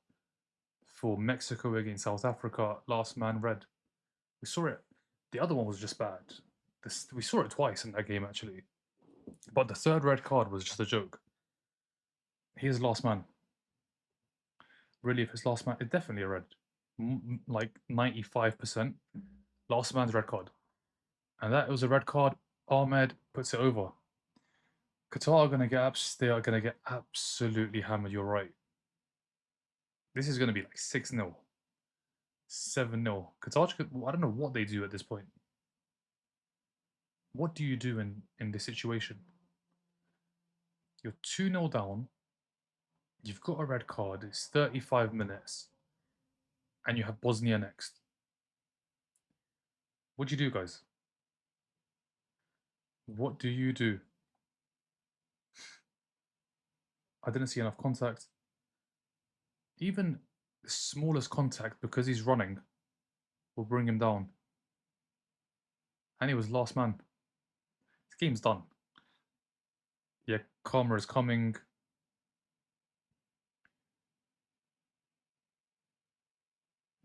for Mexico against South Africa. Last man red. We saw it. The other one was just bad. We saw it twice in that game actually. But the third red card was just a joke. He is last man. Really, if it's last man, it's definitely a red. Like 95%. Last man's red card. And that was a red card. Ahmed puts it over. Qatar are gonna get absolutely hammered. You're right. This is gonna be like 6-0, 7-0. Qatar, I don't know what they do at this point. What do you do in this situation? You're 2-0 down. You've got a red card. It's 35 minutes, and you have Bosnia next. What do you do, guys? What do you do? I didn't see enough contact. Even the smallest contact, because he's running, will bring him down. And he was last man. This game's done. Yeah, Karma is coming.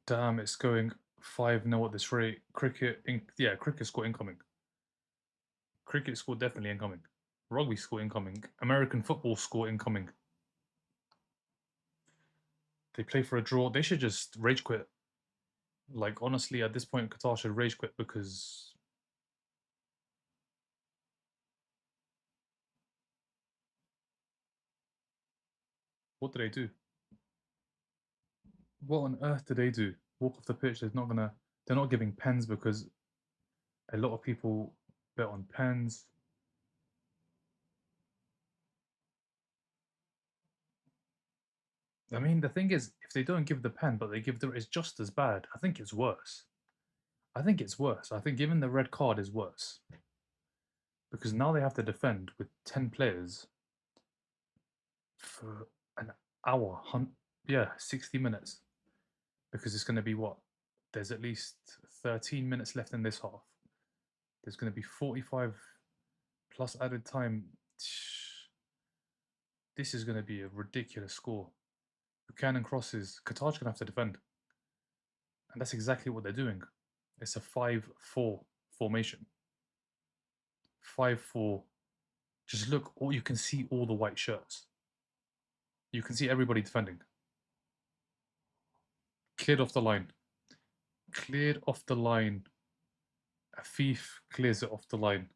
Damn, it's going 5-0 at this rate. Cricket score incoming. Cricket score definitely incoming. Rugby score incoming. American football score incoming. They play for a draw. They should just rage quit. Like, honestly, at this point, Qatar should rage quit because what do they do? What on earth do they do? Walk off the pitch. They're not giving pens because a lot of people bet on pens. I mean, the thing is, if they don't give the pen, but they give it's just as bad. I think it's worse. I think it's worse. I think giving the red card is worse because now they have to defend with 10 players for an hour. Yeah, 60 minutes. because it's going to be what? There's at least 13 minutes left in this half. There's going to be 45 plus added time. This is going to be a ridiculous score. Buchanan crosses. Qatar's going to have to defend. And that's exactly what they're doing. It's a 5-4 formation. 5-4. Just look, you can see all the white shirts. You can see everybody defending. Cleared off the line. Cleared off the line. Afif clears it off the line.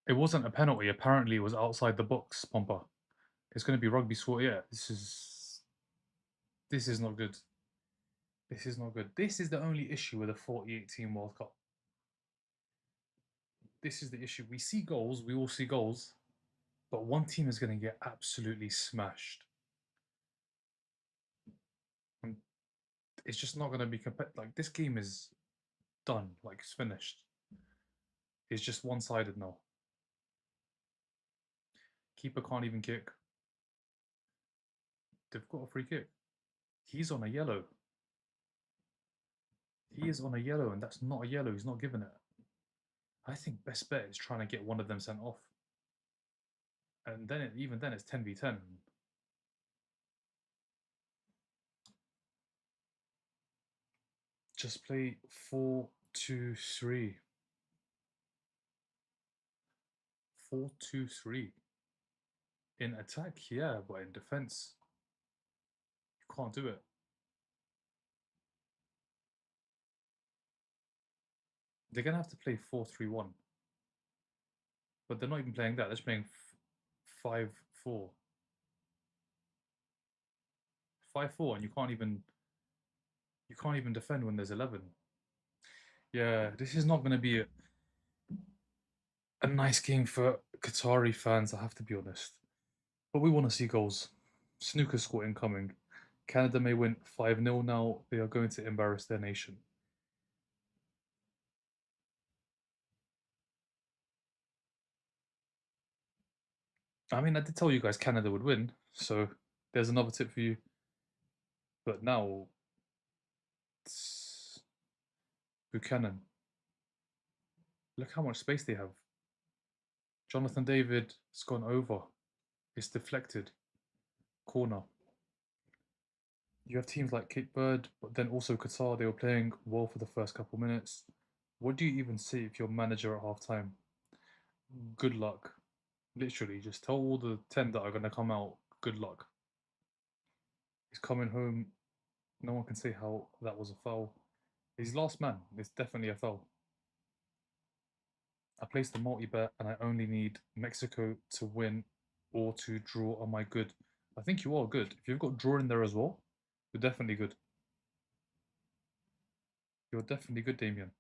It wasn't a penalty. Apparently, it was outside the box, Pompa. It's going to be rugby score. Yeah, this is not good. This is not good. This is the only issue with a 48-team World Cup. This is the issue. We see goals. We all see goals. But one team is going to get absolutely smashed. And it's just not going to be competitive. Like, this game is done. Like, it's finished. It's just one-sided now. Keeper can't even kick. They've got a free kick. He's on a yellow. He is on a yellow, and that's not a yellow. He's not giving it. I think best bet is trying to get one of them sent off. And then even then it's 10v10. Just play 4-2-3. 4-2-3. In attack, yeah, but in defense, you can't do it. They're going to have to play 4-3-1. But they're not even playing that. They're just playing 5-4. 5-4, and you can't even defend when there's 11. Yeah, this is not going to be a nice game for Qatari fans, I have to be honest. But we want to see goals. Snooker score incoming. Canada may win 5-0 now. They are going to embarrass their nation. I mean, I did tell you guys Canada would win, so there's another tip for you. But now, it's Buchanan. Look how much space they have. Jonathan David has gone over. It's deflected. Corner. You have teams like Cape Verde, but then also Qatar. They were playing well for the first couple minutes. What do you even say if you're manager at halftime? Good luck. Literally, just tell all the 10 that are going to come out, good luck. He's coming home. No one can say how that was a foul. He's last man. It's definitely a foul. I placed the multi-bet and I only need Mexico to win or to draw. Am I good? I think you are good. If you've got draw in there as well, you're definitely good. You're definitely good, Damien.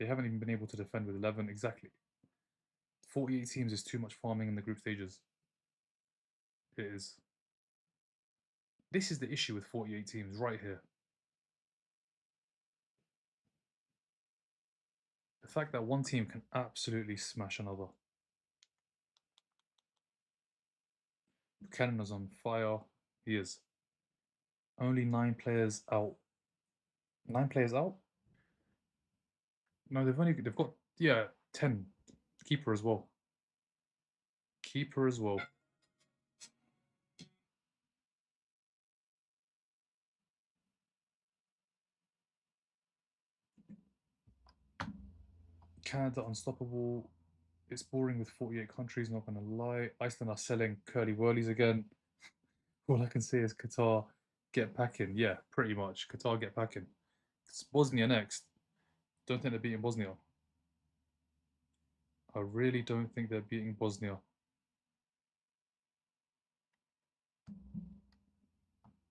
They haven't even been able to defend with 11 exactly. 48 teams is too much farming in the group stages. It is. This is the issue with 48 teams right here. The fact that one team can absolutely smash another. Buchanan is on fire. He is. Only 9 players out. 9 players out? No, they've got 10. Keeper as well. Keeper as well. Canada unstoppable. It's boring with 48 countries, not gonna lie. Iceland are selling curly whirlies again. All I can say is Qatar get packing. Yeah, pretty much. Qatar get packing. It's Bosnia next. Don't think they're beating Bosnia. I really don't think they're beating Bosnia.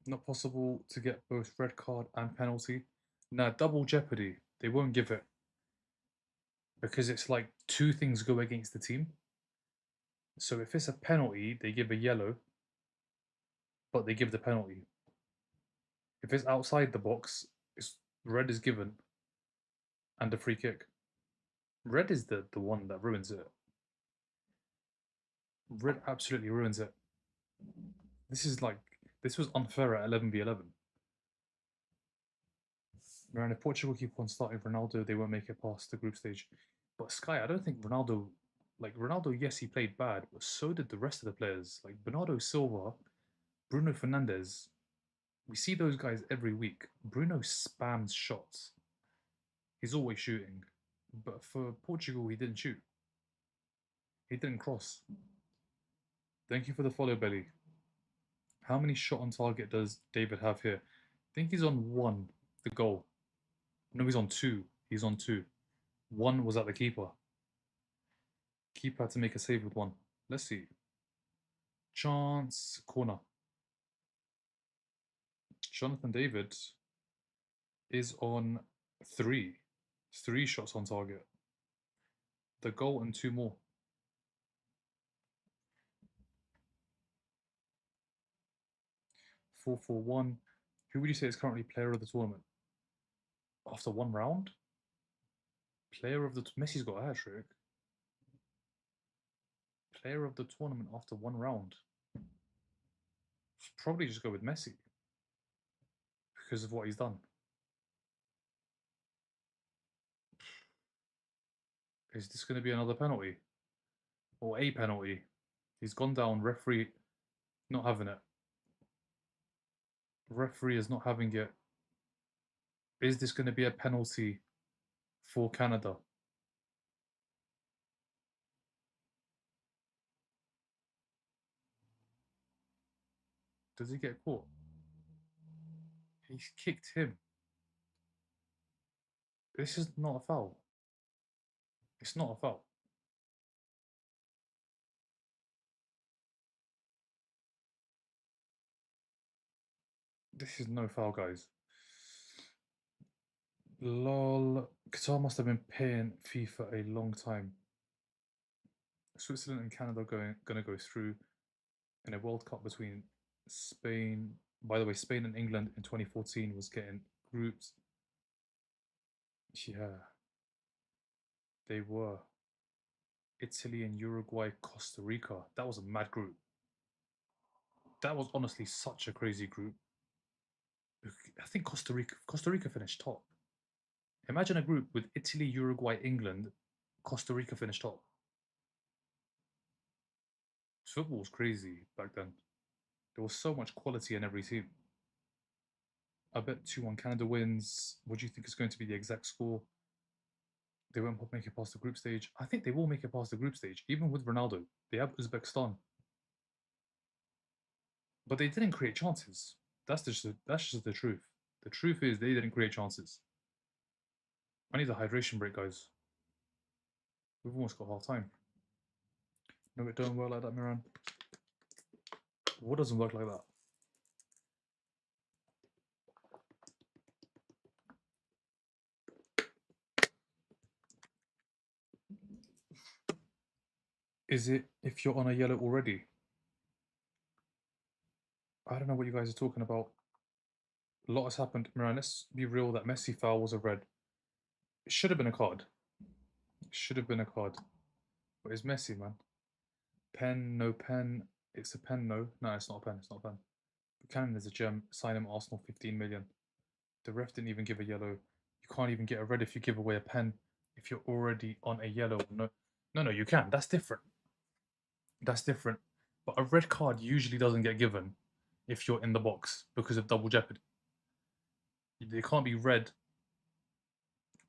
Not possible to get both red card and penalty. Nah, double jeopardy. They won't give it. Because it's like 2 things go against the team. So if it's a penalty, they give a yellow, but they give the penalty. If it's outside the box, it's red is given and a free kick. Red is the one that ruins it. Red absolutely ruins it. This was unfair at 11v11. And if Portugal keep on starting Ronaldo, they won't make it past the group stage. But Sky, I don't think Ronaldo, Ronaldo, yes, he played bad, but so did the rest of the players. Like Bernardo Silva, Bruno Fernandes. We see those guys every week. Bruno spams shots. He's always shooting. But for Portugal, he didn't shoot. He didn't cross. Thank you for the follow, Belly. How many shot on target does David have here? I think he's on one, the goal. No, he's on two. He's on two. One was at the keeper. Keeper had to make a save with one. Let's see. Chance corner. Jonathan David is on three. Three shots on target. The goal and two more. 4-4-1. Who would you say is currently player of the tournament? After one round? Player of the Messi's got a hat trick. Player of the tournament after one round. Probably just go with Messi because of what he's done. Is this going to be another penalty or a penalty? He's gone down. Referee not having it. Referee is not having it. Is this going to be a penalty for Canada? Does he get caught? He's kicked him. This is not a foul. It's not a foul. This is no foul, guys. Lol. Qatar must have been paying FIFA a long time. Switzerland and Canada gonna go through in a World Cup between Spain. By the way, Spain and England in 2014 was getting groups. Yeah, they were. Italy and Uruguay, Costa Rica. That was a mad group. That was honestly such a crazy group. I think Costa Rica finished top. Imagine a group with Italy, Uruguay, England, Costa Rica finished top. Football was crazy back then. There was so much quality in every team. I bet 2-1 Canada wins. What do you think is going to be the exact score? They won't make it past the group stage. I think they will make it past the group stage, even with Ronaldo. They have Uzbekistan. But they didn't create chances. That's just the truth. The truth is they didn't create chances. I need a hydration break, guys. We've almost got half time. No, it don't work like that, Miran. What doesn't work like that? Is it if you're on a yellow already? I don't know what you guys are talking about. A lot has happened. Miran, let's be real, that Messi foul was a red. It should have been a card. It should have been a card. But it's Messi, man. Pen, no pen. It's a pen, no. No, it's not a pen. It's not a pen. Buchanan is a gem. Sign him, Arsenal, 15 million. The ref didn't even give a yellow. You can't even get a red if you give away a pen if you're already on a yellow. No, no, you can. That's different. That's different. But a red card usually doesn't get given if you're in the box because of double jeopardy. They can't be red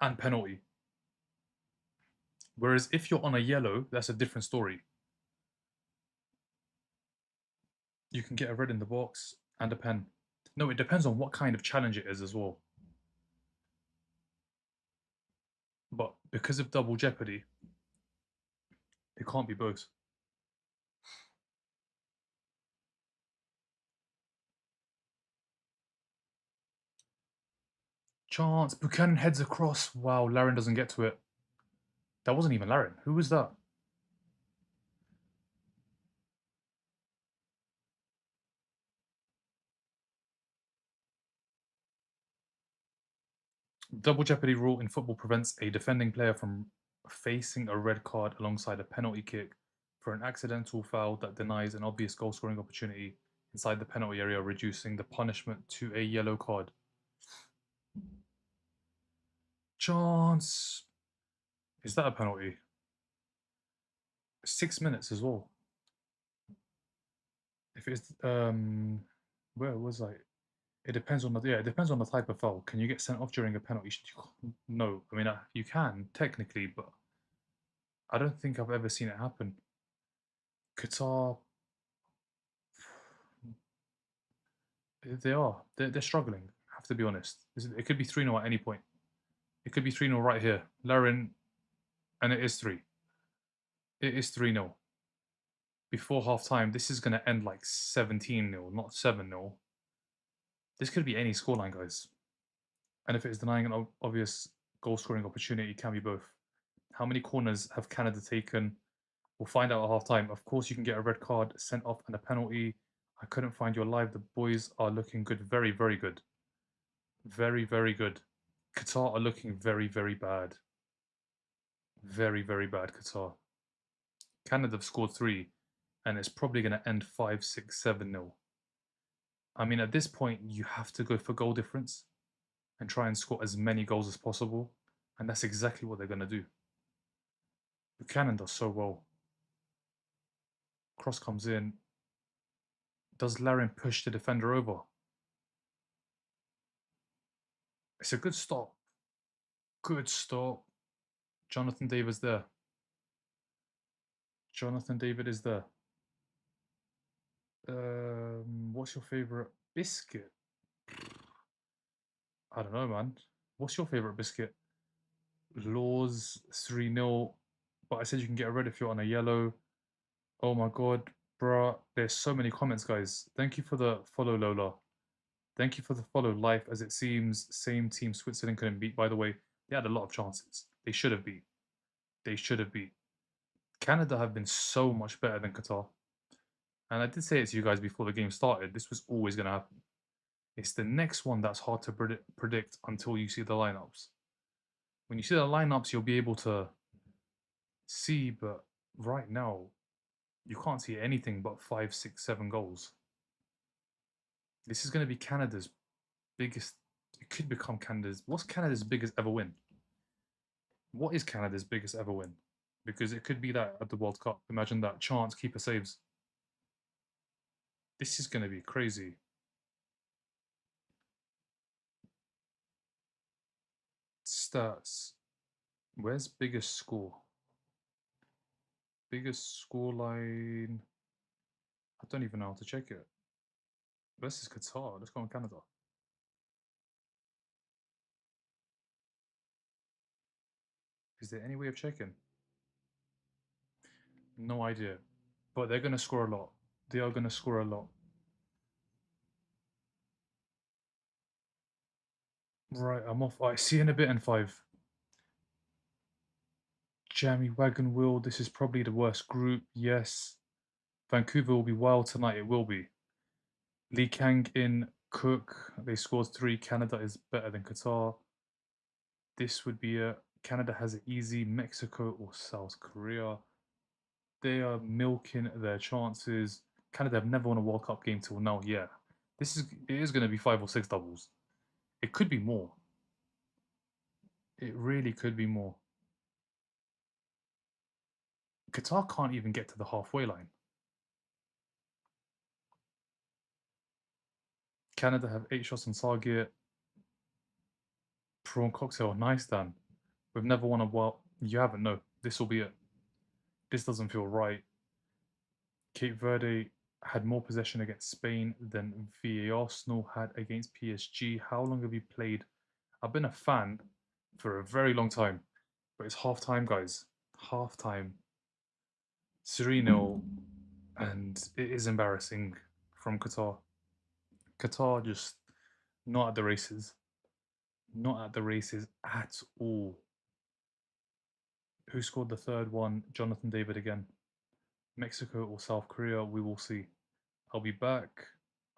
and penalty. Whereas if you're on a yellow, that's a different story. You can get a red in the box and a pen. No, it depends on what kind of challenge it is as well. But because of double jeopardy, it can't be both. Chance. Buchanan heads across. Wow, Laren doesn't get to it. That wasn't even Laren. Who was that? Double jeopardy rule in football prevents a defending player from facing a red card alongside a penalty kick for an accidental foul that denies an obvious goal scoring opportunity inside the penalty area, reducing the punishment to a yellow card. Chance. Is that a penalty? 6 minutes as well. If it's where was I? It depends on the it depends on the type of foul. Can you get sent off during a penalty? No, I mean you can technically, but I don't think I've ever seen it happen. Qatar, they're struggling. I have to be honest. It could be 3-0 at any point. It could be 3-0 right here. Larin, and it is 3. It is 3-0. Before half time, this is going to end like 17-0, not 7-0. This could be any scoreline, guys. And if it is denying an obvious goal scoring opportunity, it can be both. How many corners have Canada taken? We'll find out at half time. Of course, you can get a red card, sent off, and a penalty. I couldn't find your live. The boys are looking good. Very, very good. Very, very good. Qatar are looking very, very bad. Very, very bad, Qatar. Canada have scored 3, and it's probably going to end 5, 6, 7-0. I mean, at this point, you have to go for goal difference and try and score as many goals as possible. And that's exactly what they're going to do. Buchanan does so well. Cross comes in. Does Larin push the defender over? It's a good stop. Good stop. Jonathan David's there. Jonathan David is there. What's your favorite biscuit? I don't know, man. What's your favorite biscuit? Laws 3-0. But I said you can get a red if you're on a yellow. Oh my god, bruh. There's so many comments, guys. Thank you for the follow, Lola. Thank you for the follow. Life as it seems. Same team Switzerland couldn't beat. By the way, they had a lot of chances. They should have beat. They should have beat. Canada have been so much better than Qatar. And I did say it to you guys before the game started. This was always going to happen. It's the next one that's hard to predict until you see the lineups. When you see the lineups, you'll be able to see, but right now, you can't see anything but 5, 6, 7 goals. This is going to be Canada's biggest. It could become Canada's. What's Canada's biggest ever win? What is Canada's biggest ever win? Because it could be that at the World Cup. Imagine that chance, keeper saves. This is going to be crazy. Stats. Where's biggest score? Biggest score line. I don't even know how to check it. This is Qatar. Let's go on Canada. Is there any way of checking? No idea. But they're going to score a lot. They are going to score a lot. Right, I'm off. I see you in a bit in 5. Jammy Wagon Wheel. This is probably the worst group. Yes. Vancouver will be wild tonight. It will be. Lee Kang in Cook. They scored 3. Canada is better than Qatar. This would be a Canada has it easy. Mexico or South Korea. They are milking their chances. Canada have never won a World Cup game till now. Yeah, it is going to be 5 or 6 doubles. It could be more. It really could be more. Qatar can't even get to the halfway line. Canada have 8 shots on target. Prawn cocktail, nice, Dan. We've never won a World. You haven't, no. This will be it. This doesn't feel right. Cape Verde had more possession against Spain than VA Arsenal had against PSG. How long have you played? I've been a fan for a very long time, but it's half time, guys. Half time. 3-0, and it is embarrassing from Qatar. Qatar just not at the races. Not at the races at all. Who scored the third one? Jonathan David again. Mexico or South Korea? We will see. I'll be back.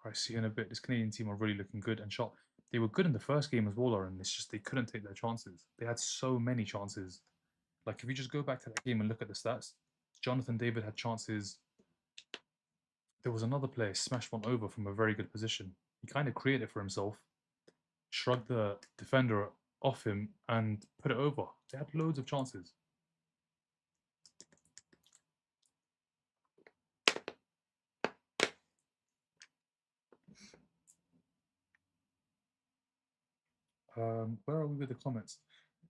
I see you in a bit. This Canadian team are really looking good and sharp. They were good in the first game as well, Lauren. It's just they couldn't take their chances. They had so many chances. Like if you just go back to that game and look at the stats, Jonathan David had chances. There was another player smashed one over from a very good position. He kind of created it for himself, shrugged the defender off him, and put it over. They had loads of chances. Where are we with the comments?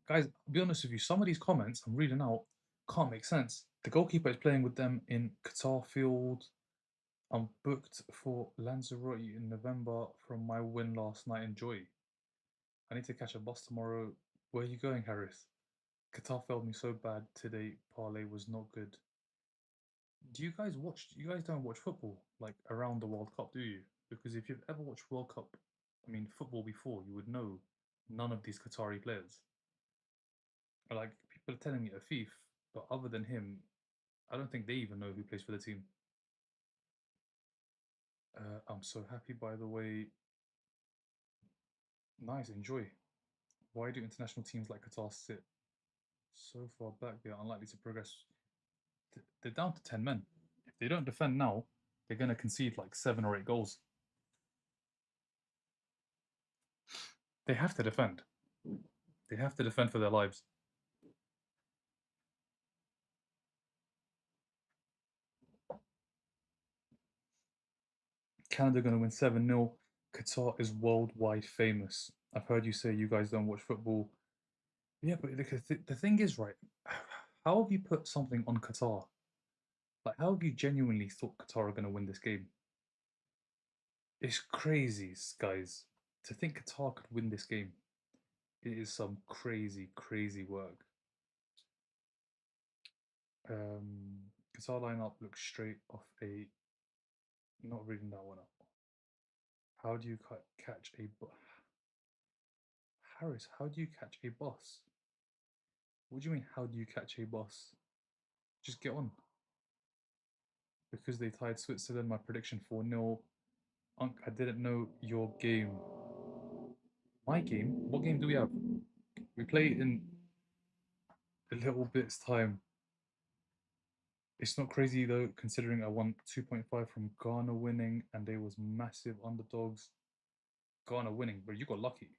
Guys, I'll be honest with you, some of these comments I'm reading out can't make sense. The goalkeeper is playing with them in Qatar Field. I'm booked for Lanzarote in November from my win last night. Enjoy. I need to catch a bus tomorrow. Where are you going, Harris? Qatar failed me so bad today. Parlay was not good. Do you guys watch? You guys don't watch football like around the World Cup, do you? Because if you've ever watched World Cup, I mean football before, you would know none of these Qatari players. Like people are telling me a thief, but other than him, I don't think they even know who plays for the team. I'm so happy, by the way. Nice, enjoy. Why do international teams like Qatar sit so far back? They are unlikely to progress. They're down to 10 men. If they don't defend now, they're going to concede like 7 or 8 goals. They have to defend. They have to defend for their lives. Canada going to win 7-0. Qatar is worldwide famous. I've heard you say you guys don't watch football. Yeah, but the thing is, right, how have you put something on Qatar? Like, how have you genuinely thought Qatar are going to win this game? It's crazy, guys. To think Qatar could win this game, it is some crazy, crazy work. Qatar lineup looks straight off a. Not reading that one up. How do you catch a Harris? How do you catch a bus? What do you mean? How do you catch a bus? Just get on. Because they tied Switzerland. My prediction 4-0. Unc, I didn't know your game. My game? What game do we have? We play in a little bit's time. It's not crazy though, considering I won 2.5 from Ghana winning and they was massive underdogs. Ghana winning, but you got lucky.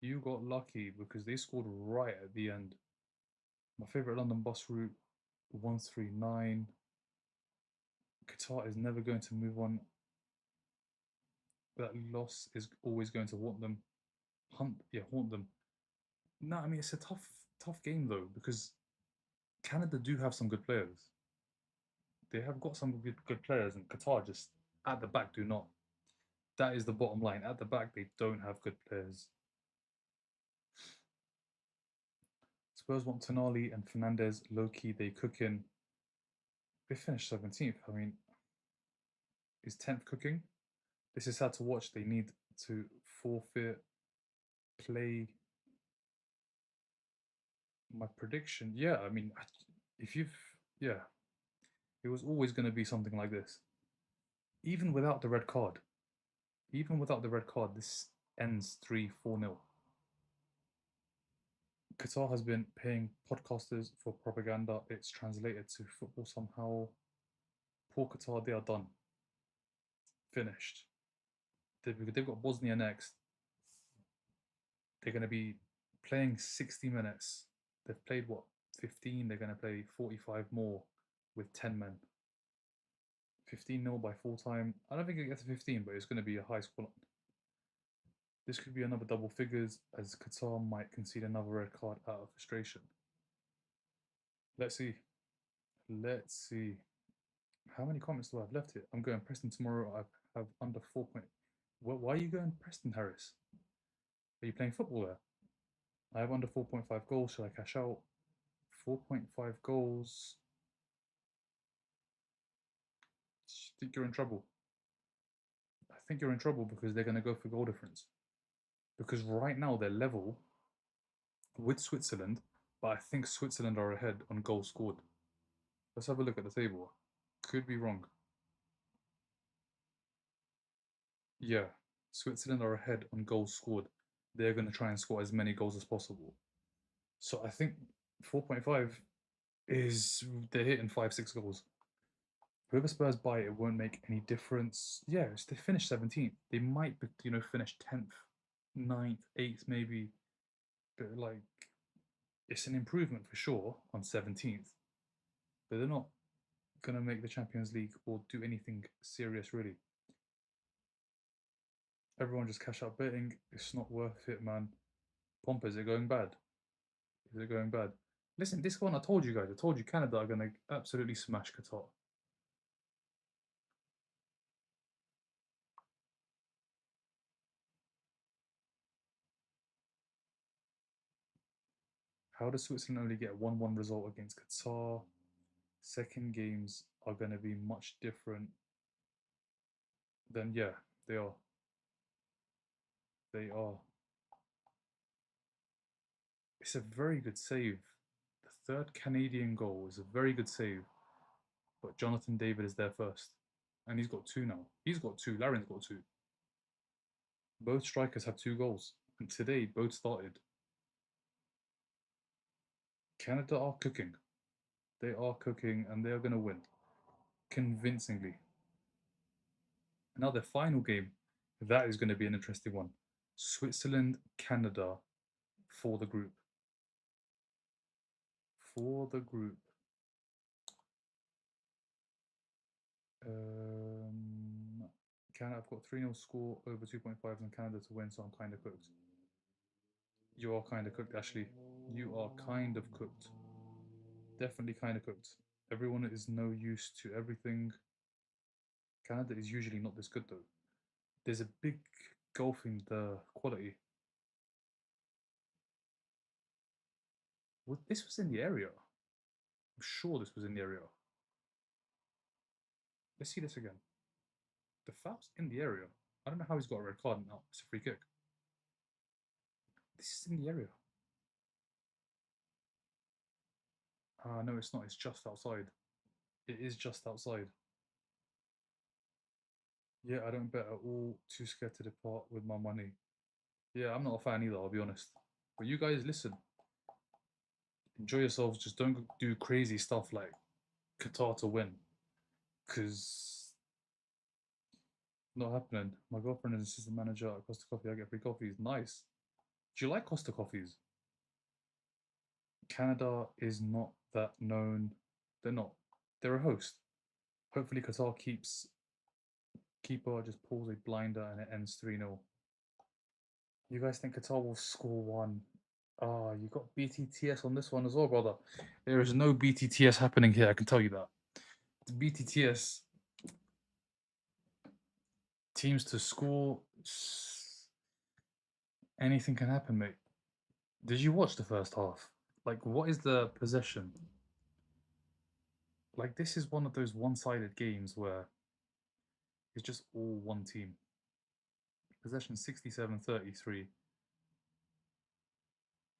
You got lucky because they scored right at the end. My favorite London bus route, 139. Qatar is never going to move on. That loss is always going to haunt them. Haunt them. No, I mean it's a tough game though because Canada do have some good players. They have got some good players, and Qatar just at the back do not. That is the bottom line. At the back, they don't have good players. Spurs want Tonali and Fernandez. Low key, they cooking. They finished 17th. I mean, is 10th cooking? This is sad to watch. They need to forfeit. Play. My prediction. Yeah, I mean, if you've. Yeah, it was always going to be something like this. Even without the red card. Even without the red card, this ends 3-4-0. Qatar has been paying podcasters for propaganda. It's translated to football somehow. Poor Qatar, they are done. Finished. They've got Bosnia next. They're going to be playing 60 minutes. They've played what, 15? They're going to play 45 more with 10 men. 15-0 by full time. I don't think it gets to 15, but it's going to be a high score. This could be another double figures as Qatar might concede another red card out of frustration. Let's see. Let's see. How many comments do I have left here? I'm going Preston tomorrow. I have under 4 point. Why are you going Preston, Harris? Are you playing football there? I have under 4.5 goals. Should I cash out? 4.5 goals. I think you're in trouble. I think you're in trouble because they're going to go for goal difference. Because right now they're level with Switzerland, but I think Switzerland are ahead on goals scored. Let's have a look at the table. Could be wrong. Yeah, Switzerland are ahead on goals scored. They're going to try and score as many goals as possible. So I think 4.5 is they're hitting 5, 6 goals. Whoever Spurs buy, it won't make any difference. Yeah, they finish 17th. They might, finish 10th, 9th, 8th, maybe. But like, it's an improvement for sure on 17th. But they're not gonna make the Champions League or do anything serious really. Everyone just cash out betting. It's not worth it, man. Pompa, is it going bad? Is it going bad? Listen, this one I told you guys. I told you Canada are gonna absolutely smash Qatar. How does Switzerland only get a 1-1 result against Qatar? Second games are going to be much different. Then, yeah, they are. They are. It's a very good save. The third Canadian goal is a very good save. But Jonathan David is there first. And he's got two now. He's got two. Larin's got two. Both strikers have 2 goals. And today, both started. Canada are cooking. They are cooking and they are going to win. Convincingly. Now, their final game, that is going to be an interesting one. Switzerland, Canada for the group. For the group. Canada, I've got 3-0 score over 2.5 and Canada to win, so I'm kind of cooked. You are kind of cooked, Ashley. You are kind of cooked. Definitely kind of cooked. Everyone is no use to everything. Canada is usually not this good, though. There's a big gulf in the quality. This was in the area. I'm sure this was in the area. Let's see this again. The foul's in the area. I don't know how he's got a red card now. It's a free kick. This is in the area. No, it's not. It's just outside. It is just outside. Yeah, I don't bet at all. Too scared to depart with my money. Yeah, I'm not a fan either, I'll be honest. But you guys, listen. Enjoy yourselves. Just don't do crazy stuff like Qatar to win. Because not happening. My girlfriend is assistant manager at Costa Coffee. I get free coffees. Nice. Do you like Costa Coffees? Canada is not that known. They're not. They're a host. Hopefully Qatar keeps keeper just pulls a blinder and it ends 3-0. You guys think Qatar will score one? Ah, you got BTTS on this one as well, brother. There is no BTTS happening here, I can tell you that. The BTTS teams to score, anything can happen, mate. Did you watch the first half? Like, what is the possession? Like, this is one of those one-sided games where it's just all one team. Possession 67-33.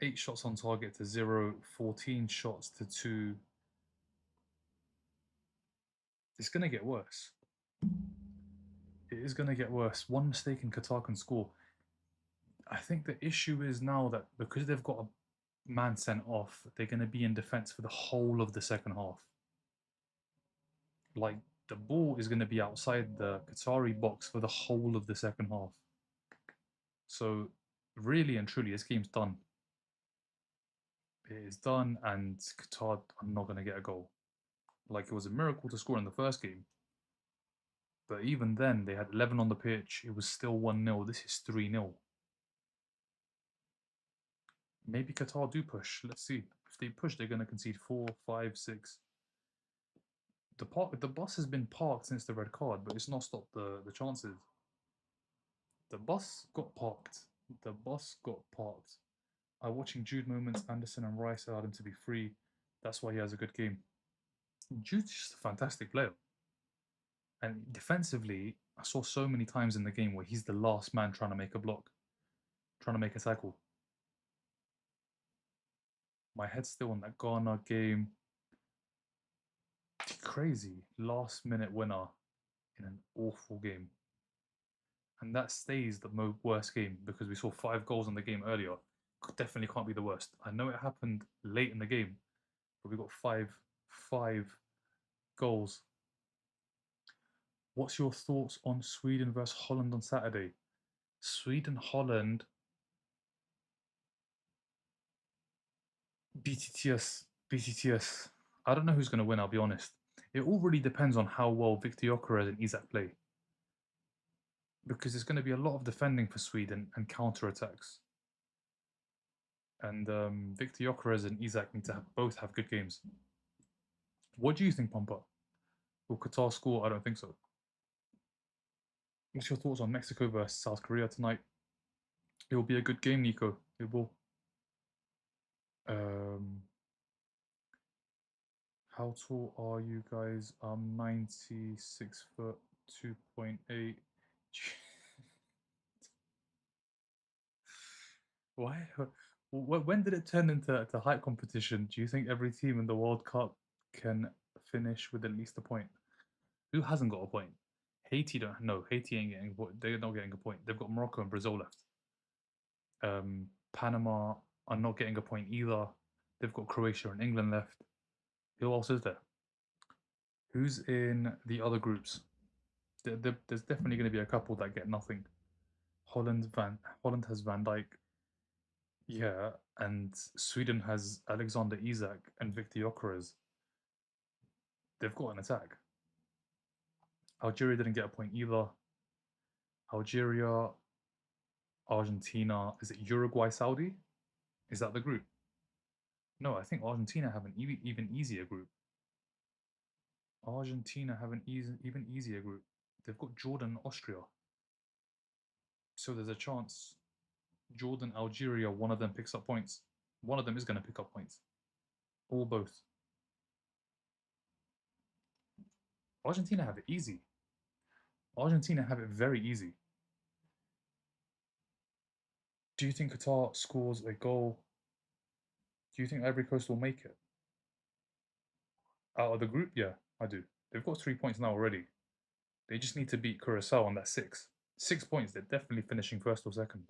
8 shots on target to 0, 14 shots to 2. It's going to get worse. It is going to get worse. One mistake and Qatar can score. I think the issue is now that because they've got a man sent off, they're going to be in defence for the whole of the second half. Like, the ball is going to be outside the Qatari box for the whole of the second half. So, really and truly, this game's done. It is done, and Qatar are not going to get a goal. Like, it was a miracle to score in the first game. But even then, they had 11 on the pitch. It was still 1-0. This is 3-0. Maybe Qatar do push. Let's see. If they push, they're going to concede 4, 5, 6. The bus has been parked since the red card, but it's not stopped the chances. The bus got parked. The bus got parked. I'm watching Jude moments. Anderson and Rice allowed him to be free. That's why he has a good game. Jude's just a fantastic player. And defensively, I saw so many times in the game where he's the last man trying to make a block, trying to make a tackle. My head's still on that Ghana game. Crazy last minute winner in an awful game. And that stays the worst game because we saw 5 goals in the game earlier. Definitely can't be the worst. I know it happened late in the game, but we got five goals. What's your thoughts on Sweden versus Holland on Saturday? Sweden, Holland, BTTS. I don't know who's going to win, I'll be honest. It all really depends on how well Victor Gyökeres and Isak play. Because there's going to be a lot of defending for Sweden and counter-attacks. And Victor Gyökeres and Isak need to both have good games. What do you think, Pompa? Will Qatar score? I don't think so. What's your thoughts on Mexico versus South Korea tonight? It will be a good game, Nico. It will. How tall are you guys? I'm 96 foot, 2.8. Why? When did it turn into height competition? Do you think every team in the World Cup can finish with at least a point? Who hasn't got a point? Haiti don't. No, Haiti ain't getting. They're not getting a point. They've got Morocco and Brazil left. Panama are not getting a point either. They've got Croatia and England left. Who else is there? Who's in the other groups? There's definitely going to be a couple that get nothing. Holland has Van Dijk. Yeah, and Sweden has Alexander Isak and Victor Gyökeres. They've got an attack. Algeria didn't get a point either. Algeria, Argentina. Is it Uruguay, Saudi? Is that the group? No, I think Argentina have an even easier group. Argentina have an even easier group. They've got Jordan, Austria. So there's a chance Jordan, Algeria, one of them picks up points. One of them is going to pick up points. Or both. Argentina have it easy. Argentina have it very easy. Do you think Qatar scores a goal? Do you think Ivory Coast will make it? Out of the group? Yeah, I do. They've got 3 points now already. They just need to beat Curacao on that 6. 6 points, they're definitely finishing first or second.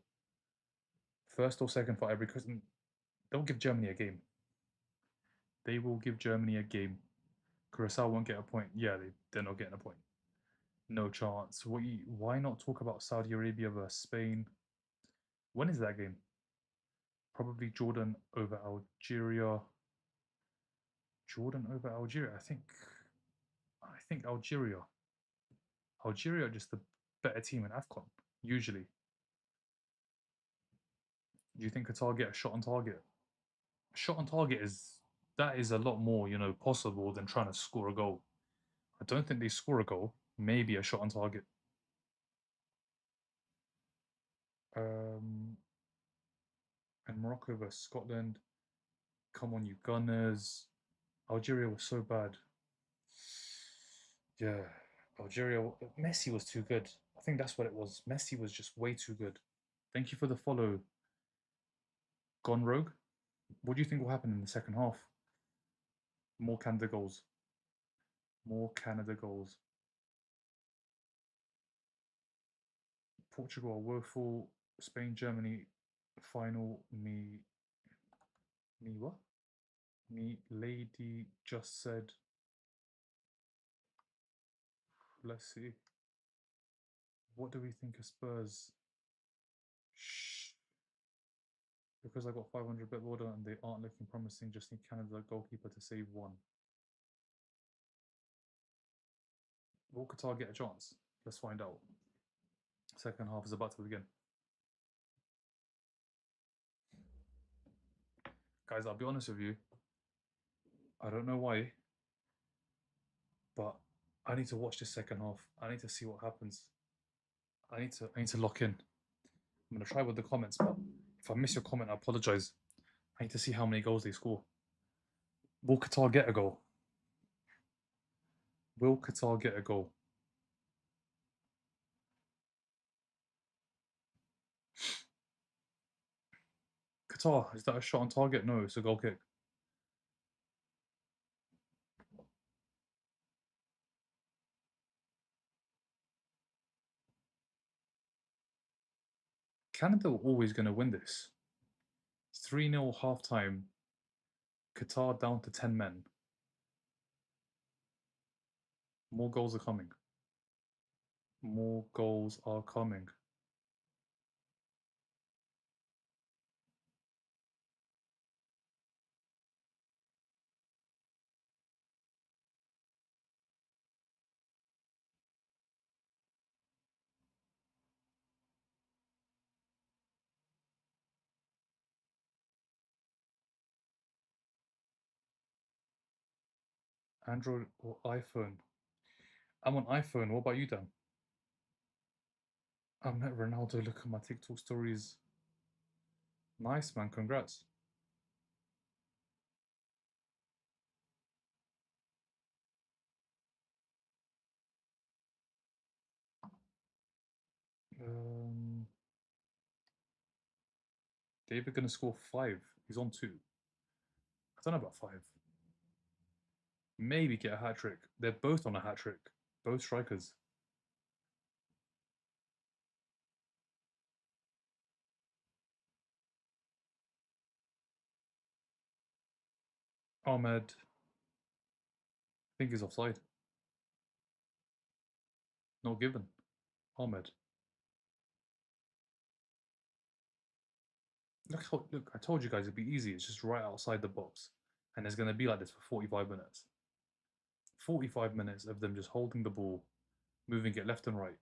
First or second for Ivory Coast. They'll give Germany a game. They will give Germany a game. Curacao won't get a point. Yeah, they're not getting a point. No chance. Why not talk about Saudi Arabia versus Spain? When is that game? Probably Jordan over Algeria. Jordan over Algeria. I think Algeria. Algeria are just the better team in AFCON, usually. Do you think Qatar get a shot on target? A shot on target is a lot more, possible than trying to score a goal. I don't think they score a goal. Maybe a shot on target. And Morocco versus Scotland. Come on, you Gunners. Algeria was so bad. Yeah, Algeria. Messi was too good. I think that's what it was. Messi was just way too good. Thank you for the follow, Gone Rogue. What do you think will happen in the second half? More Canada goals. More Canada goals. Portugal are woeful. Spain, Germany, final. Me what? Me lady just said. Let's see. What do we think of Spurs? Shh. Because I got 500 bet order and they aren't looking promising, just need Canada goalkeeper to save one. Will Qatar get a chance? Let's find out. Second half is about to begin. Guys, I'll be honest with you. I don't know why, but I need to watch this second half. I need to see what happens. I need to lock in. I'm gonna try with the comments, but if I miss your comment, I apologize. I need to see how many goals they score. Will Qatar get a goal? Will Qatar get a goal? Qatar, is that a shot on target? No, it's a goal kick. Canada were always going to win this. 3-0 halftime. Qatar down to 10 men. More goals are coming. More goals are coming. Android or iPhone? I'm on iPhone. What about you, Dan? I met Ronaldo. Look at my TikTok stories. Nice, man. Congrats. Um, David gonna score 5. He's on 2. I don't know about 5. Maybe get a hat trick. They're both on a hat trick. Both strikers. Ahmed, I think he's offside. Not given. Ahmed. Look, I told you guys it'd be easy. It's just right outside the box. And it's gonna be like this for 45 minutes. 45 minutes of them just holding the ball, moving it left and right.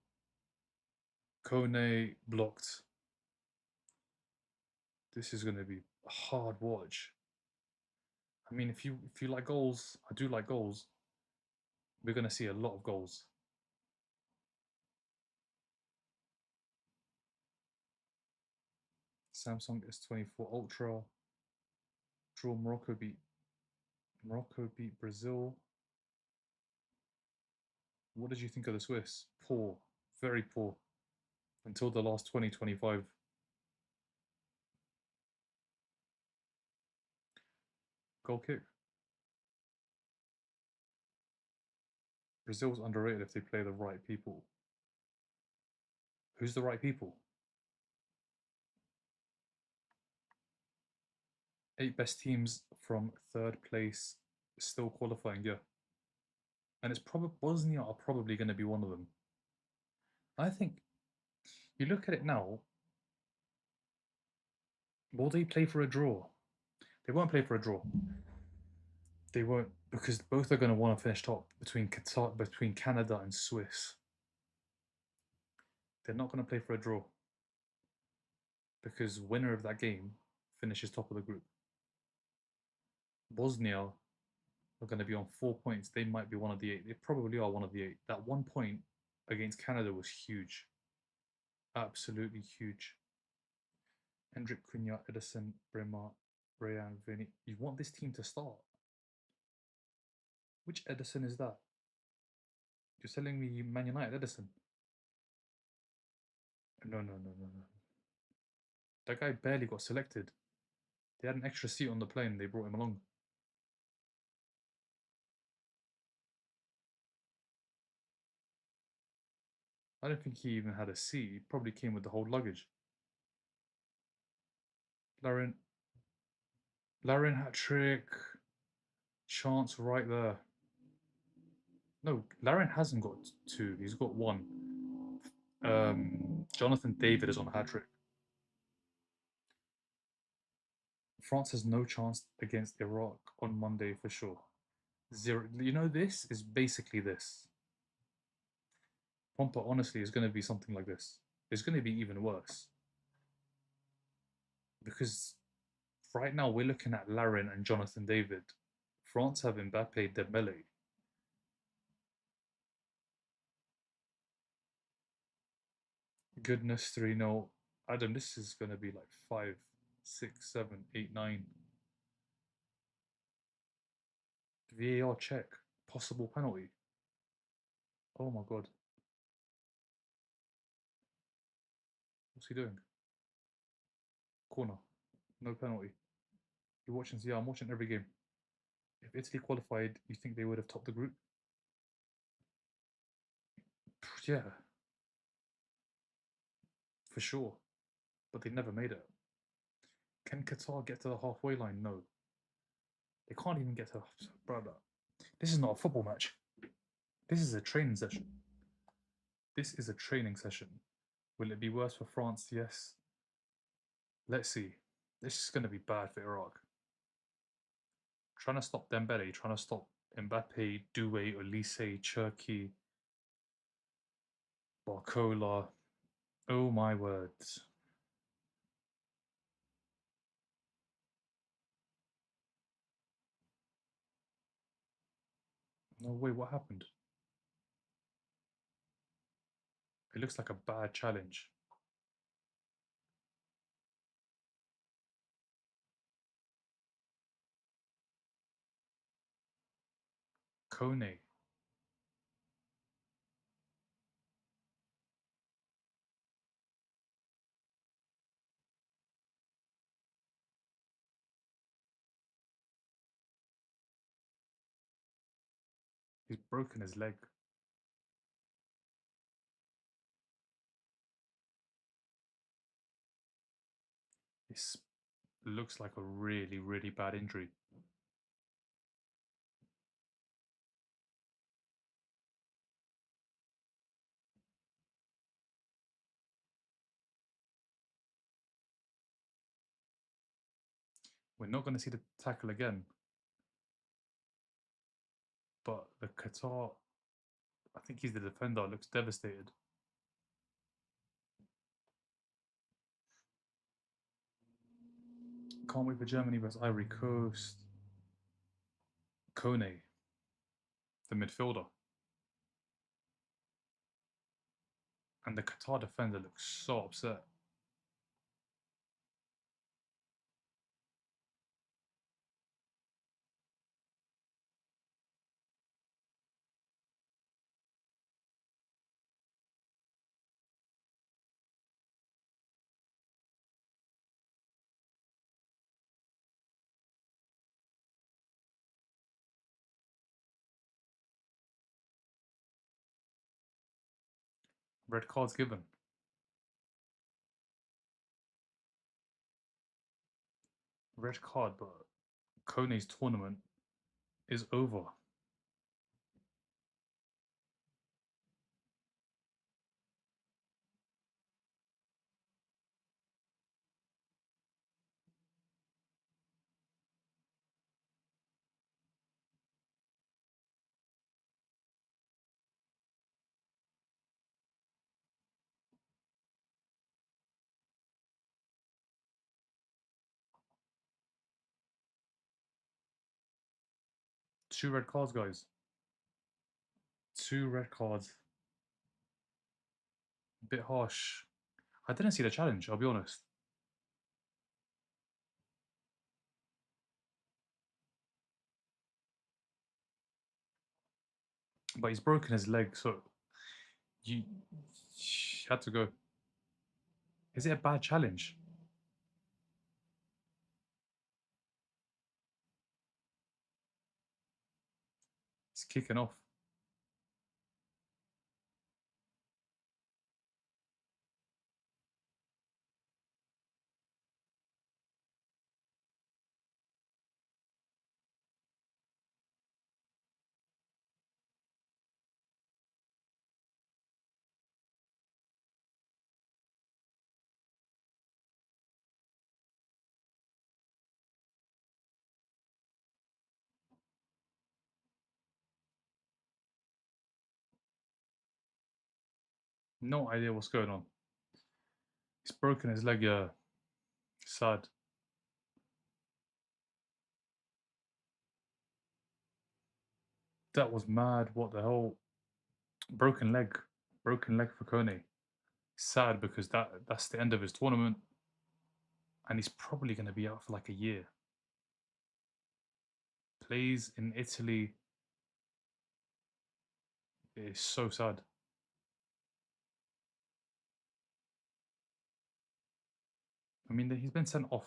Kone blocked. This is gonna be a hard watch. I mean, if you like goals, I do like goals. We're gonna see a lot of goals. Samsung S24 Ultra. Draw Morocco beat Brazil. What did you think of the Swiss? Poor, very poor. Until the last 20-25. Goal kick. Brazil's underrated if they play the right people. Who's the right people? 8 best teams from third place still qualifying, yeah. And it's probably Bosnia are probably going to be one of them. I think you look at it now. Will they play for a draw? They won't play for a draw. They won't because both are going to want to finish top between Canada and Swiss. They're not going to play for a draw because winner of that game finishes top of the group. Bosnia are going to be on 4 points. They might be one of the 8. They probably are one of the 8. That 1 point against Canada was huge. Absolutely huge. Hendrik Cunha, Edison, Bremer, Rayan, Vinny. You want this team to start. Which Edison is that? You're telling me Man United Edison? No, no, no, no, no. That guy barely got selected. They had an extra seat on the plane. They brought him along. I don't think he even had a seat. He probably came with the whole luggage. Larin, Larin hat trick. Chance right there. No, Larin hasn't got 2. He's got 1. Jonathan David is on a hat trick. France has no chance against Iraq on Monday for sure. 0. You know, this is basically this. Pompa honestly is going to be something like this. It's going to be even worse. Because right now we're looking at Larin and Jonathan David. France have Mbappe, Dembele. Goodness, 3-0. Adam, this is going to be like 5, 6, 7, 8, 9. VAR check. Possible penalty. Oh my god. What's he doing? Corner. No penalty. You're watching? Yeah, I'm watching every game. If Italy qualified, you think they would have topped the group? Yeah, for sure. But they never made it. Can Qatar get to the halfway line? No. They can't even get to brother. This is not a football match. This is a training session. This is a training session. Will it be worse for France? Yes. Let's see. This is going to be bad for Iraq. Trying to stop Dembele, trying to stop Mbappe, Doué, Olise, Cherki, Barcola. Oh my words. No way, what happened? It looks like a bad challenge. Kone. He's broken his leg. This looks like a really, really bad injury. We're not going to see the tackle again. But the Qatar, I think he's the defender, looks devastated. Can't wait for Germany versus Ivory Coast. Kone, the midfielder. And the Qatar defender looks so upset. Red cards given. Red card, but Kone's tournament is over. Two red cards, guys. Two red cards. A bit harsh. I didn't see the challenge, I'll be honest. But he's broken his leg, so you had to go. Is it a bad challenge? It's kicking off. No idea what's going on. He's broken his leg, yeah. Sad. That was mad. What the hell? Broken leg. Broken leg for Kone. Sad because that's the end of his tournament. And he's probably going to be out for like a year. Plays in Italy. It is so sad. I mean, he's been sent off.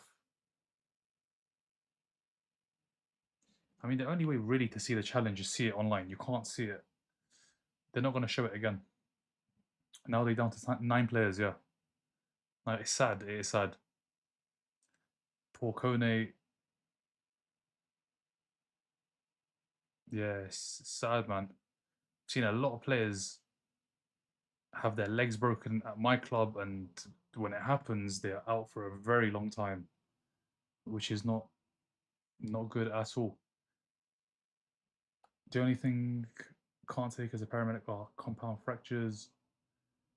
I mean, the only way really to see the challenge is see it online. You can't see it. They're not going to show it again. Now they're down to 9 players, yeah. It's sad. It is sad. Poor Kone. Yeah, it's sad, man. I've seen a lot of players have their legs broken at my club, and when it happens, they're out for a very long time, which is not good at all. The only thing can't take as a paramedic are compound fractures.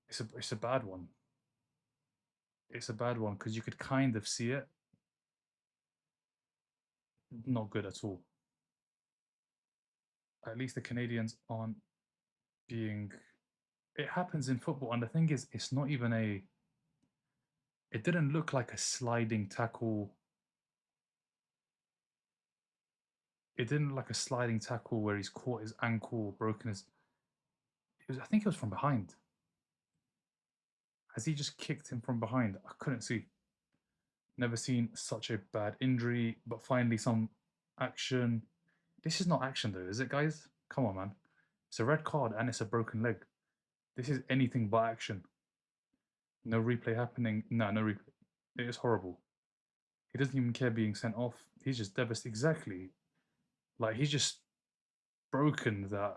It's a bad one. It's a bad one because you could kind of see it. Not good at all. At least the Canadians aren't being. It happens in football, and the thing is, it's not even a. It didn't look like a sliding tackle. It didn't look like a sliding tackle where he's caught his ankle, broken his. I think it was from behind. Has he just kicked him from behind? I couldn't see. Never seen such a bad injury, but finally some action. This is not action though, is it, guys? Come on, man. It's a red card and it's a broken leg. This is anything but action. No replay happening. No, no replay. It is horrible. He doesn't even care being sent off. He's just devastated. Exactly. Like, he's just broken that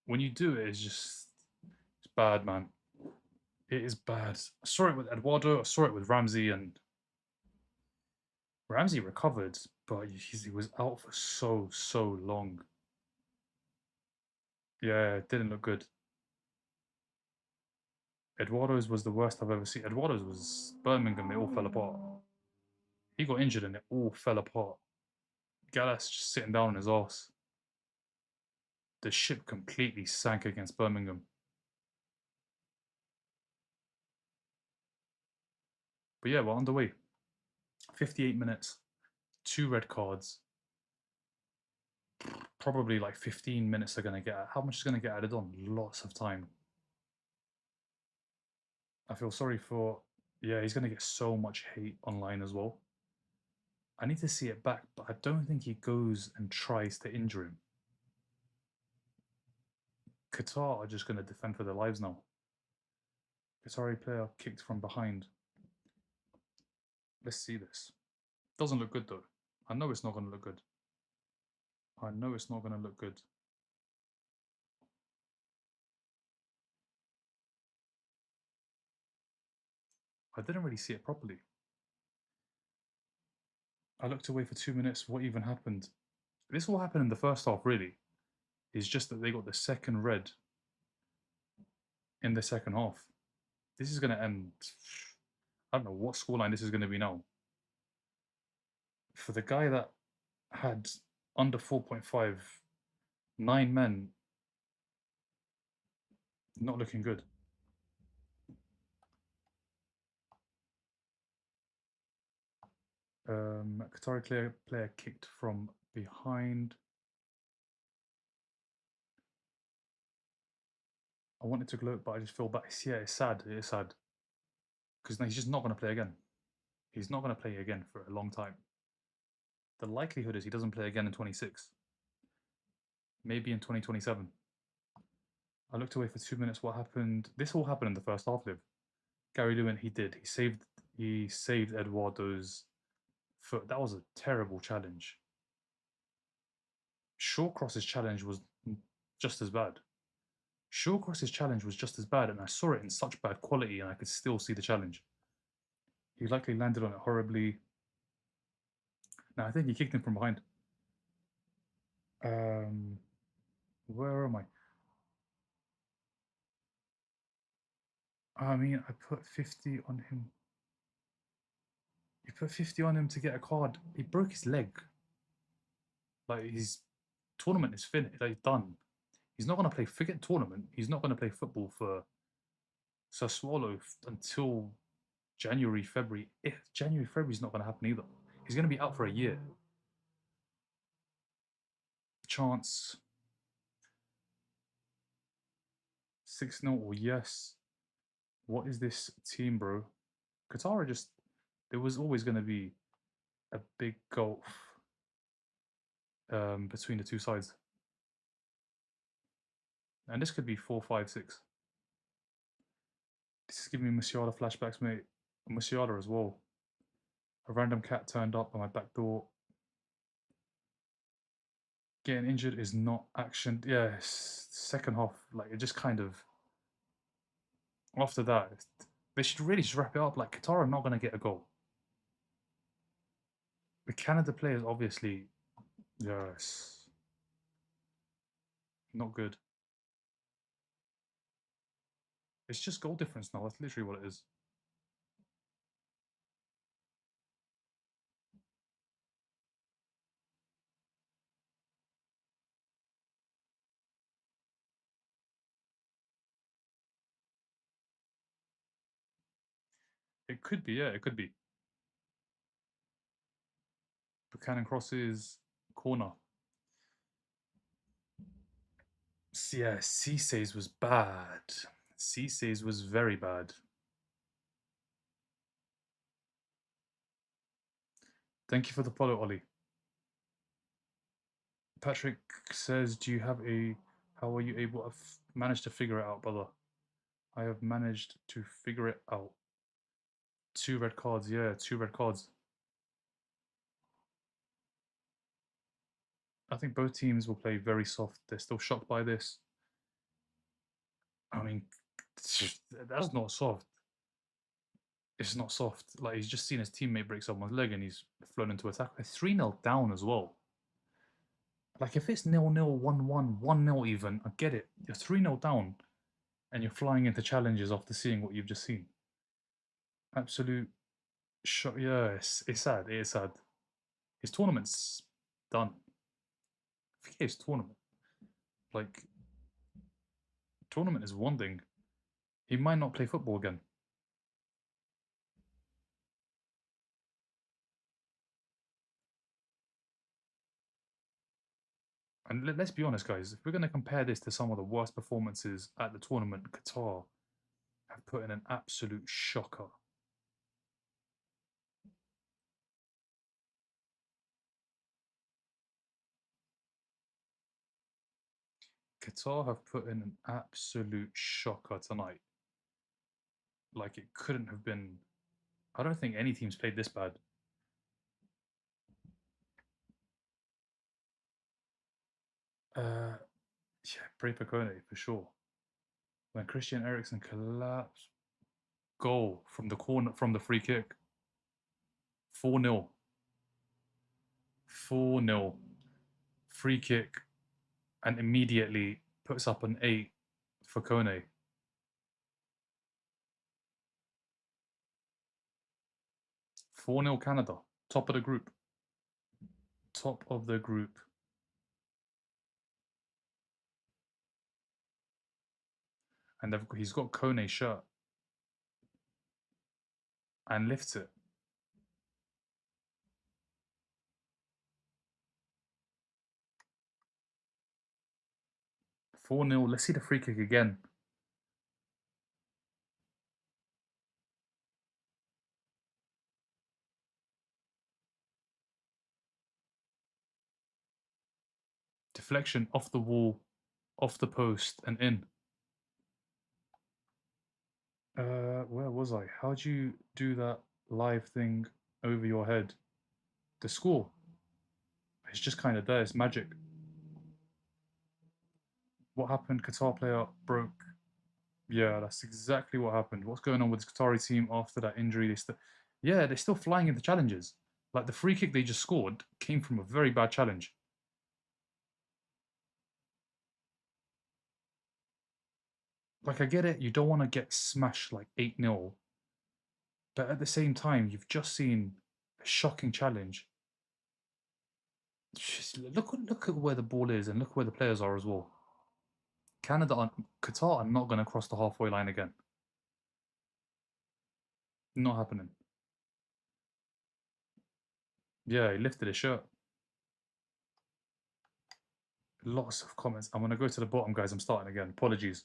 when you do it, it's bad, man. It is bad. I saw it with Eduardo. I saw it with Ramsey, and Ramsey recovered, but he was out for so long. Yeah, it didn't look good. Eduardo's was the worst I've ever seen. Eduardo's was Birmingham. It all fell apart. He got injured and it all fell apart. Gallas just sitting down on his ass. The ship completely sank against Birmingham. But yeah, we're underway. 58 minutes, two red cards. Probably like 15 minutes are going to get. How much is going to get added on? Lots of time. I feel sorry for. Yeah, he's going to get so much hate online as well. I need to see it back, but I don't think he goes and tries to injure him. Qatar are just going to defend for their lives now. Qatari player kicked from behind. Let's see this. Doesn't look good though. I know it's not going to look good. I know it's not going to look good. I didn't really see it properly. I looked away for 2 minutes. What even happened? This all happened in the first half, really. It's just that they got the second red in the second half. This is going to end. I don't know what scoreline this is going to be now. For the guy that had under 4.5, 9 men, not looking good. Qatari player kicked from behind. I wanted to gloat, but I just feel bad. Yeah, it's sad. It is sad. Because he's just not going to play again. He's not going to play again for a long time. The likelihood is he doesn't play again in 26. Maybe in 2027. I looked away for 2 minutes. What happened? This all happened in the first half, Liv. Gary Lewin, he did. He saved Eduardo's foot. That was a terrible challenge. Shawcross's challenge was just as bad. Shawcross's challenge was just as bad, and I saw it in such bad quality, and I could still see the challenge. He likely landed on it horribly. Now I think he kicked him from behind. Um, where am I? I mean, I put 50 on him. You put 50 on him to get a card. He broke his leg. Like, his tournament is finished. Like, done. He's not going to play. Forget tournament. He's not going to play football for Sassuolo until January, February. If January, February is not going to happen either. He's going to be out for a year. Chance 6-0 or yes. What is this team, bro? Qatar just. There was always going to be a big gulf between the two sides. And this could be 4-5-6. This is giving me Musiala flashbacks, mate. Musiala as well. A random cat turned up on my back door. Getting injured is not action. Yeah, second half, like it just kind of after that, they should really just wrap it up. Like Qatar are not going to get a goal. The Canada players obviously, yes, not good. It's just goal difference now. That's literally what it is. It could be, yeah, it could be. Buchanan crosses corner. Yeah, Cisse's was bad. Cisse's was very bad. Thank you for the follow, Ollie. Patrick says, "Do you have a? How are you able to manage to figure it out, brother?" I have managed to figure it out. Two red cards, yeah, two red cards. I think both teams will play very soft. They're still shocked by this. I mean, that's not soft. It's not soft. Like he's just seen his teammate break someone's leg and he's flown into attack. They're 3-0 down as well. Like if it's 0-0, 1-1, 1-0 even, I get it. You're 3-0 down and you're flying into challenges after seeing what you've just seen. Absolute shock. Yeah, it's sad. It is sad. His tournament's done. Forget his tournament. Like, tournament is one thing. He might not play football again. And let's be honest, guys, if we're going to compare this to some of the worst performances at the tournament, Qatar have put in an absolute shocker. Qatar have put in an absolute shocker tonight. Like, it couldn't have been. I don't think any team's played this bad. Yeah, pray for Kone for sure. When Christian Eriksen collapsed, goal from the corner, from the free kick, 4-0. 4-0. Free kick, and immediately puts up an 8 for Kone. 4-0 Canada, top of the group. Top of the group. And he's got Kone's shirt and lifts it. 4-0. Let's see the free kick again. Deflection off the wall, off the post, and in. Where was I? How'd you do that live thing over your head? The score. It's just kind of there. It's magic. What happened? Qatar player broke. Yeah, that's exactly what happened. What's going on with the Qatari team after that injury? Yeah, they're still flying into challenges. Like the free kick they just scored came from a very bad challenge. Like I get it, you don't want to get smashed like 8-0, but at the same time, you've just seen a shocking challenge. Just look at where the ball is and look where the players are as well. Qatar are not going to cross the halfway line again. Not happening. Yeah, he lifted his shirt. Lots of comments. I'm going to go to the bottom, guys. I'm starting again. Apologies.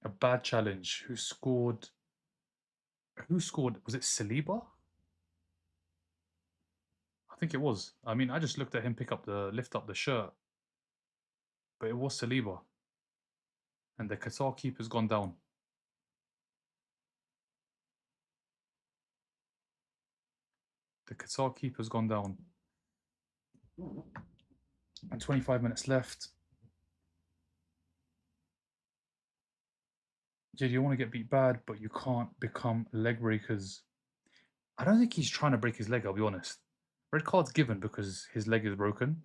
A bad challenge. Who scored? Who scored? Was it Saliba? I think it was. I mean, I just looked at him lift up the shirt, but it was Saliba, and the Qatar keeper's gone down. The Qatar keeper's gone down. And 25 minutes left. Yeah, you want to get beat bad, but you can't become leg breakers. I don't think he's trying to break his leg, I'll be honest. Red card's given because his leg is broken.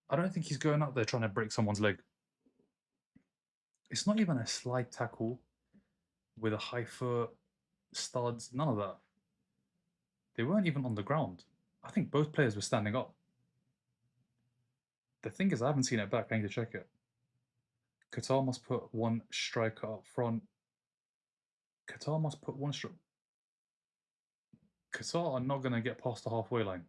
I don't think he's going out there trying to break someone's leg. It's not even a slide tackle with a high foot, studs, none of that. They weren't even on the ground. I think both players were standing up. The thing is, I haven't seen it back. I need to check it. Qatar must put one striker up front. Qatar must put one striker. Qatar are not going to get past the halfway line.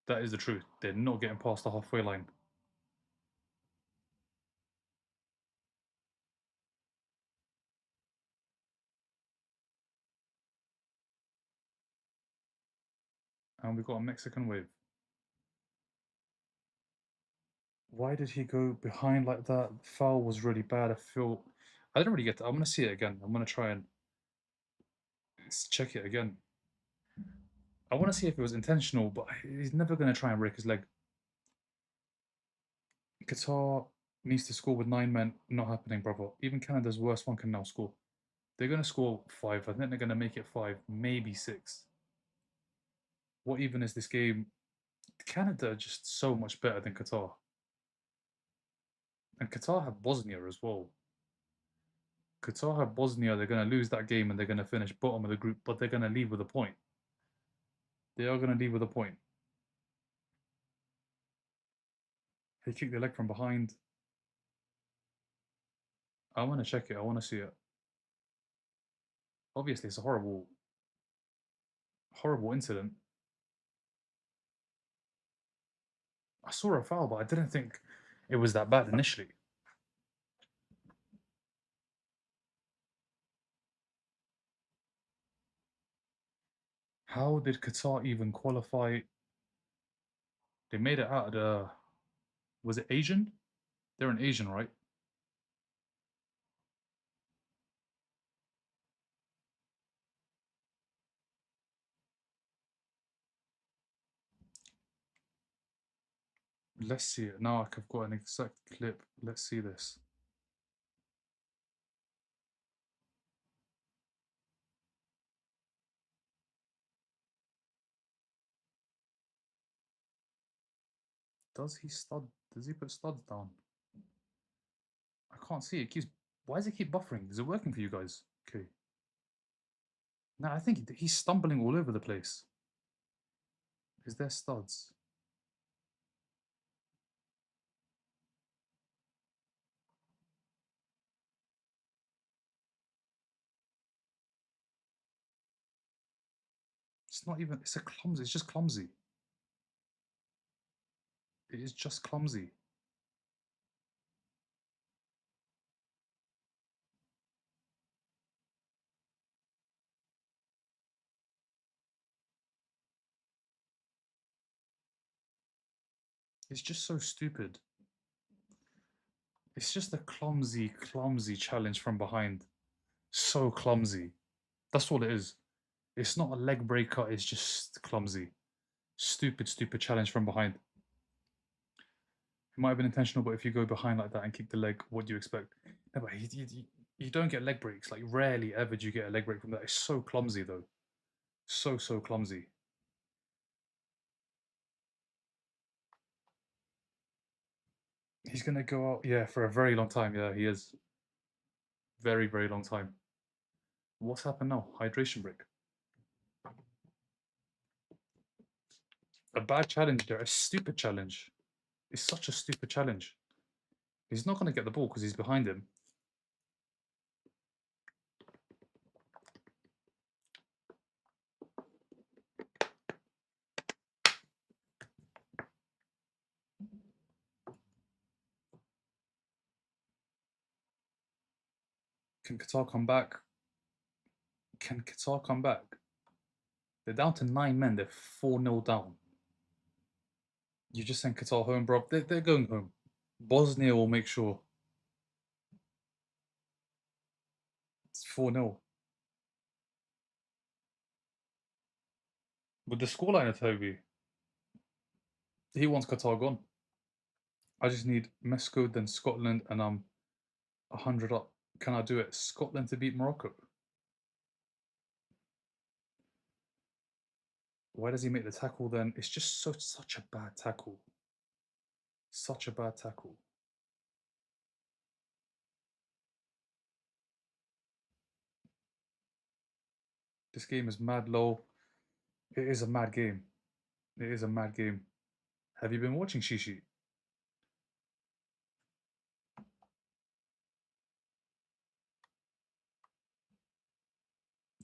That is the truth. They're not getting past the halfway line. And we got a Mexican wave. Why did he go behind like that? The foul was really bad. I didn't really get that. I'm going to see it again. I'm going to try and check it again. I want to see if it was intentional, but he's never going to try and break his leg. Qatar needs to score with 9 men. Not happening, brother. Even Canada's worst one can now score. They're going to score 5. I think they're going to make it 5, maybe 6. What even is this game? Canada are just so much better than Qatar. And Qatar have Bosnia as well. Qatar have Bosnia. They're going to lose that game and they're going to finish bottom of the group, but they're going to leave with a point. They are going to leave with a point. He kicked the leg from behind. I want to check it. I want to see it. Obviously, it's a horrible, horrible incident. I saw a foul, but I didn't think it was that bad initially. How did Qatar even qualify? They made it out of the. Was it Asian? They're an Asian, right? Let's see it. Now I've got an exact clip. Let's see this. Does he stud? Does he put studs down? I can't see it. Keeps. Why does it keep buffering? Is it working for you guys? Okay. No, I think he's stumbling all over the place. Is there studs? It's not even. It's a clumsy. It's just clumsy. It is just clumsy. It's just so stupid. It's just a clumsy, clumsy challenge from behind. So clumsy. That's all it is. It's not a leg breaker, it's just clumsy. Stupid, stupid challenge from behind. It might have been intentional, but if you go behind like that and kick the leg, what do you expect? No, but you don't get leg breaks. Like, rarely ever do you get a leg break from that. It's so clumsy, though. So, so clumsy. He's going to go out, yeah, for a very long time. Yeah, he is. Very, very long time. What's happened now? Hydration break. A bad challenge there. A stupid challenge. It's such a stupid challenge. He's not going to get the ball because he's behind him. Can Qatar come back? Can Qatar come back? They're down to 9 men. They're 4-0 down. You just sent Qatar home, bro. They're going home. Bosnia will make sure. It's 4-0. With the scoreline of Toby, He wants Qatar gone. I just need Mexico, then Scotland, and I'm 100 up. Can I do it? Scotland to beat Morocco. Why does he make the tackle then? It's just such a bad tackle. Such a bad tackle. This game is mad low. It is a mad game. It is a mad game. Have you been watching Shishi?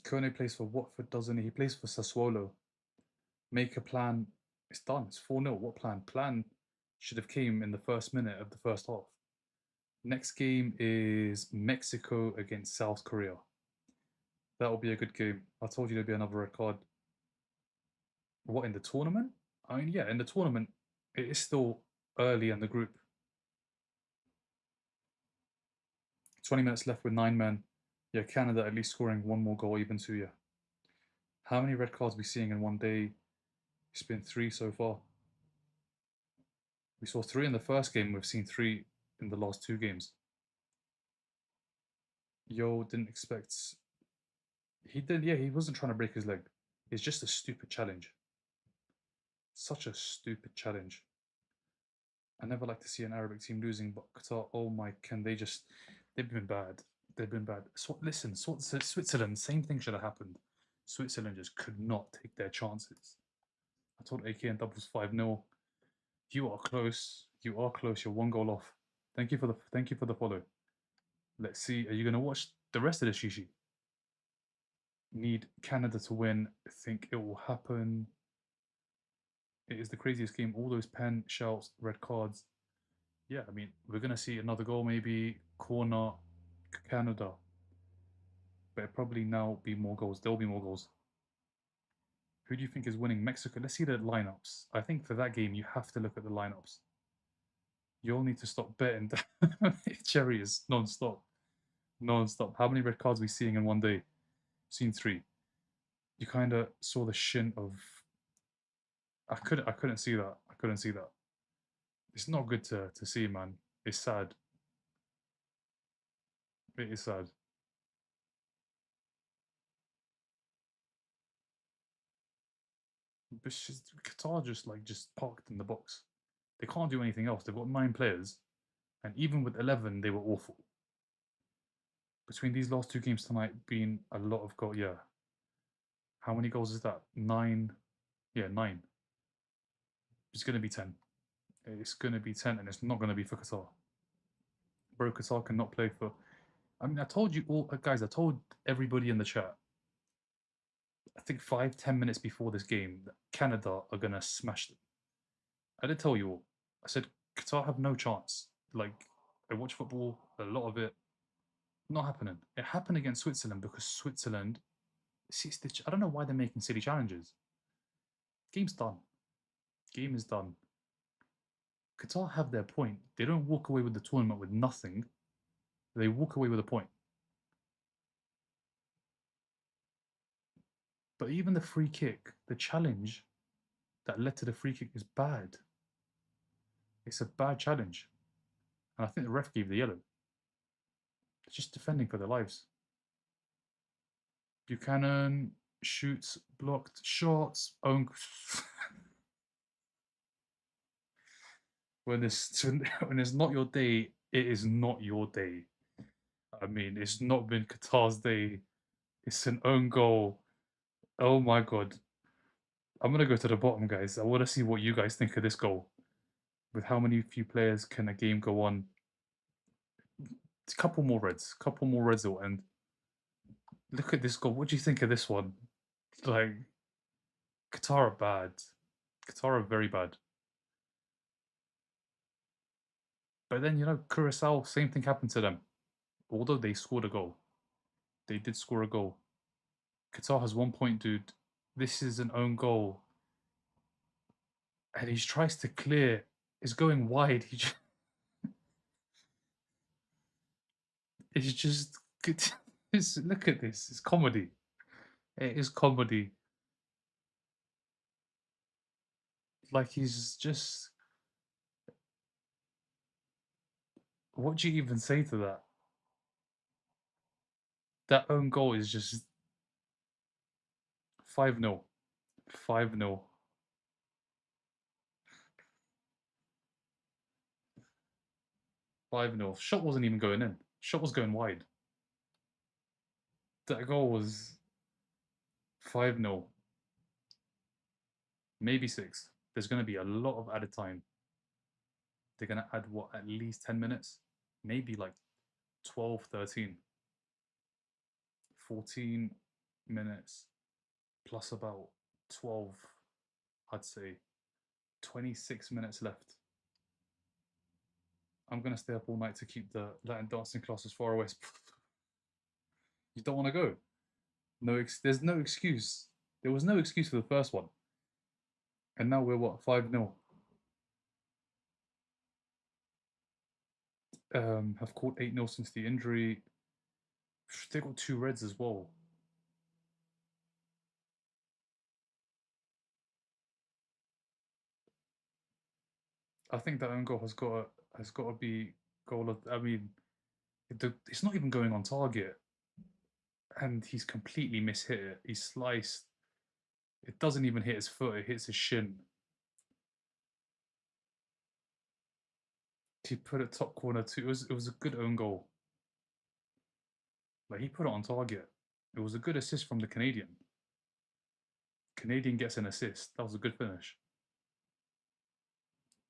Kone plays for Watford, doesn't he? He plays for Sassuolo. Make a plan. It's done. It's 4-0. What plan? Plan should have came in the first minute of the first half. Next game is Mexico against South Korea. That'll be a good game. I told you there'd be another red card. What, in the tournament? I mean, yeah, in the tournament, it is still early in the group. 20 minutes left with 9 men. Yeah, Canada at least scoring one more goal, even two, yeah. How many red cards are we seeing in one day? It's been 3 so far. We saw 3 in the first game. We've seen 3 in the last 2 games. Yo didn't expect. He did, yeah, he wasn't trying to break his leg. It's just a stupid challenge. Such a stupid challenge. I never like to see an Arabic team losing, but Qatar, oh my, can they just. They've been bad. They've been bad. So, listen, Switzerland, same thing should have happened. Switzerland just could not take their chances. I told AK and doubles 5-0. You are close. You are close. You're one goal off. Thank you for the follow. Let's see. Are you gonna watch the rest of the Shishi? Need Canada to win. I think it will happen. It is the craziest game. All those pen shouts, red cards. Yeah, I mean, we're gonna see another goal, maybe corner, Canada. But it'll probably now be more goals. There'll be more goals. Who do you think is winning Mexico? Let's see the lineups. I think for that game, you have to look at the lineups. You'll need to stop betting. Cherry is non-stop. Non-stop. How many red cards are we seeing in one day? Seen 3. You kind of saw the shin of. I couldn't see that. I couldn't see that. It's not good to see, man. It's sad. It is sad. But Qatar just parked in the box. They can't do anything else. They've got 9 players, and even with 11, they were awful. Between these last 2 games tonight, being a lot of goals. Yeah, how many goals is that? 9. Yeah, 9. It's gonna be 10. It's gonna be 10, and it's not gonna be for Qatar. Bro, Qatar cannot play for. I mean, I told you all, guys. I told everybody in the chat. I think 5-10 minutes before this game, that Canada are gonna smash them. I did tell you all. I said Qatar have no chance. Like, I watch football, a lot of it, not happening. It happened against Switzerland because Switzerland. See, I don't know why they're making silly challenges. Game's done. Game is done. Qatar have their point. They don't walk away with the tournament with nothing. They walk away with a point. But even the free kick, the challenge that led to the free kick is bad. It's a bad challenge. And I think the ref gave the yellow. They're just defending for their lives. Buchanan shoots, blocked, shots, own. when it's when it's not your day, it is not your day. I mean, it's not been Qatar's day. It's an own goal. Oh my god. I'm gonna go to the bottom, guys. I want to see what you guys think of this goal. With how many few players can a game go on? It's a couple more reds. Couple more reds will end. Look at this goal. What do you think of this one? Like, Qatar are bad. Qatar are very bad. But then, Curacao, same thing happened to them. Although they scored a goal. They did score a goal. Qatar has 1 point, dude. This is an own goal. And he tries to clear. It's going wide. It's just. Look at this. It's comedy. It is comedy. Like he's just. What do you even say to that? That own goal is just 5-0. 5-0. 5-0. Shot wasn't even going in. Shot was going wide. That goal was 5-0. Maybe 6. There's going to be a lot of added time. They're going to add, what, at least 10 minutes? Maybe like 12, 13. 14 minutes plus about 12, I'd say. 26 minutes left. I'm going to stay up all night to keep the Latin dancing classes far away. You don't want to go. There's no excuse. There was no excuse for the first one. And now we're what, 5-0. Have caught 8-0 since the injury. They got 2 reds as well. I think that own goal has got to be goal of. I mean, it's not even going on target, and he's completely mishit it. He sliced. It doesn't even hit his foot. It hits his shin. He put it top corner too. It was a good own goal. Like he put it on target. It was a good assist from the Canadian. Canadian gets an assist. That was a good finish.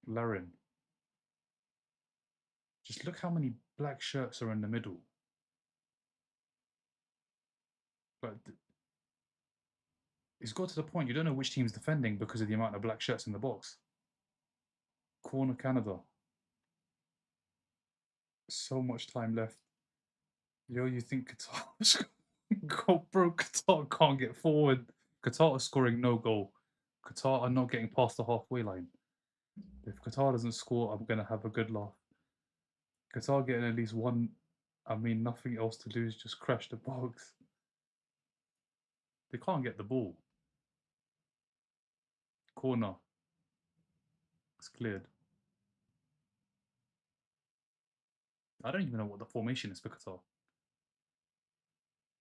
Larin. Just look how many black shirts are in the middle. But it's got to the point you don't know which team's defending because of the amount of black shirts in the box. Corner Canada. So much time left. Yo, you think Qatar's go broke? Qatar can't get forward. Qatar are scoring no goal. Qatar are not getting past the halfway line. If Qatar doesn't score, I'm gonna have a good laugh. Qatar getting at least one. I mean, nothing else to lose. Just crash the box. They can't get the ball. Corner. It's cleared. I don't even know what the formation is for Qatar.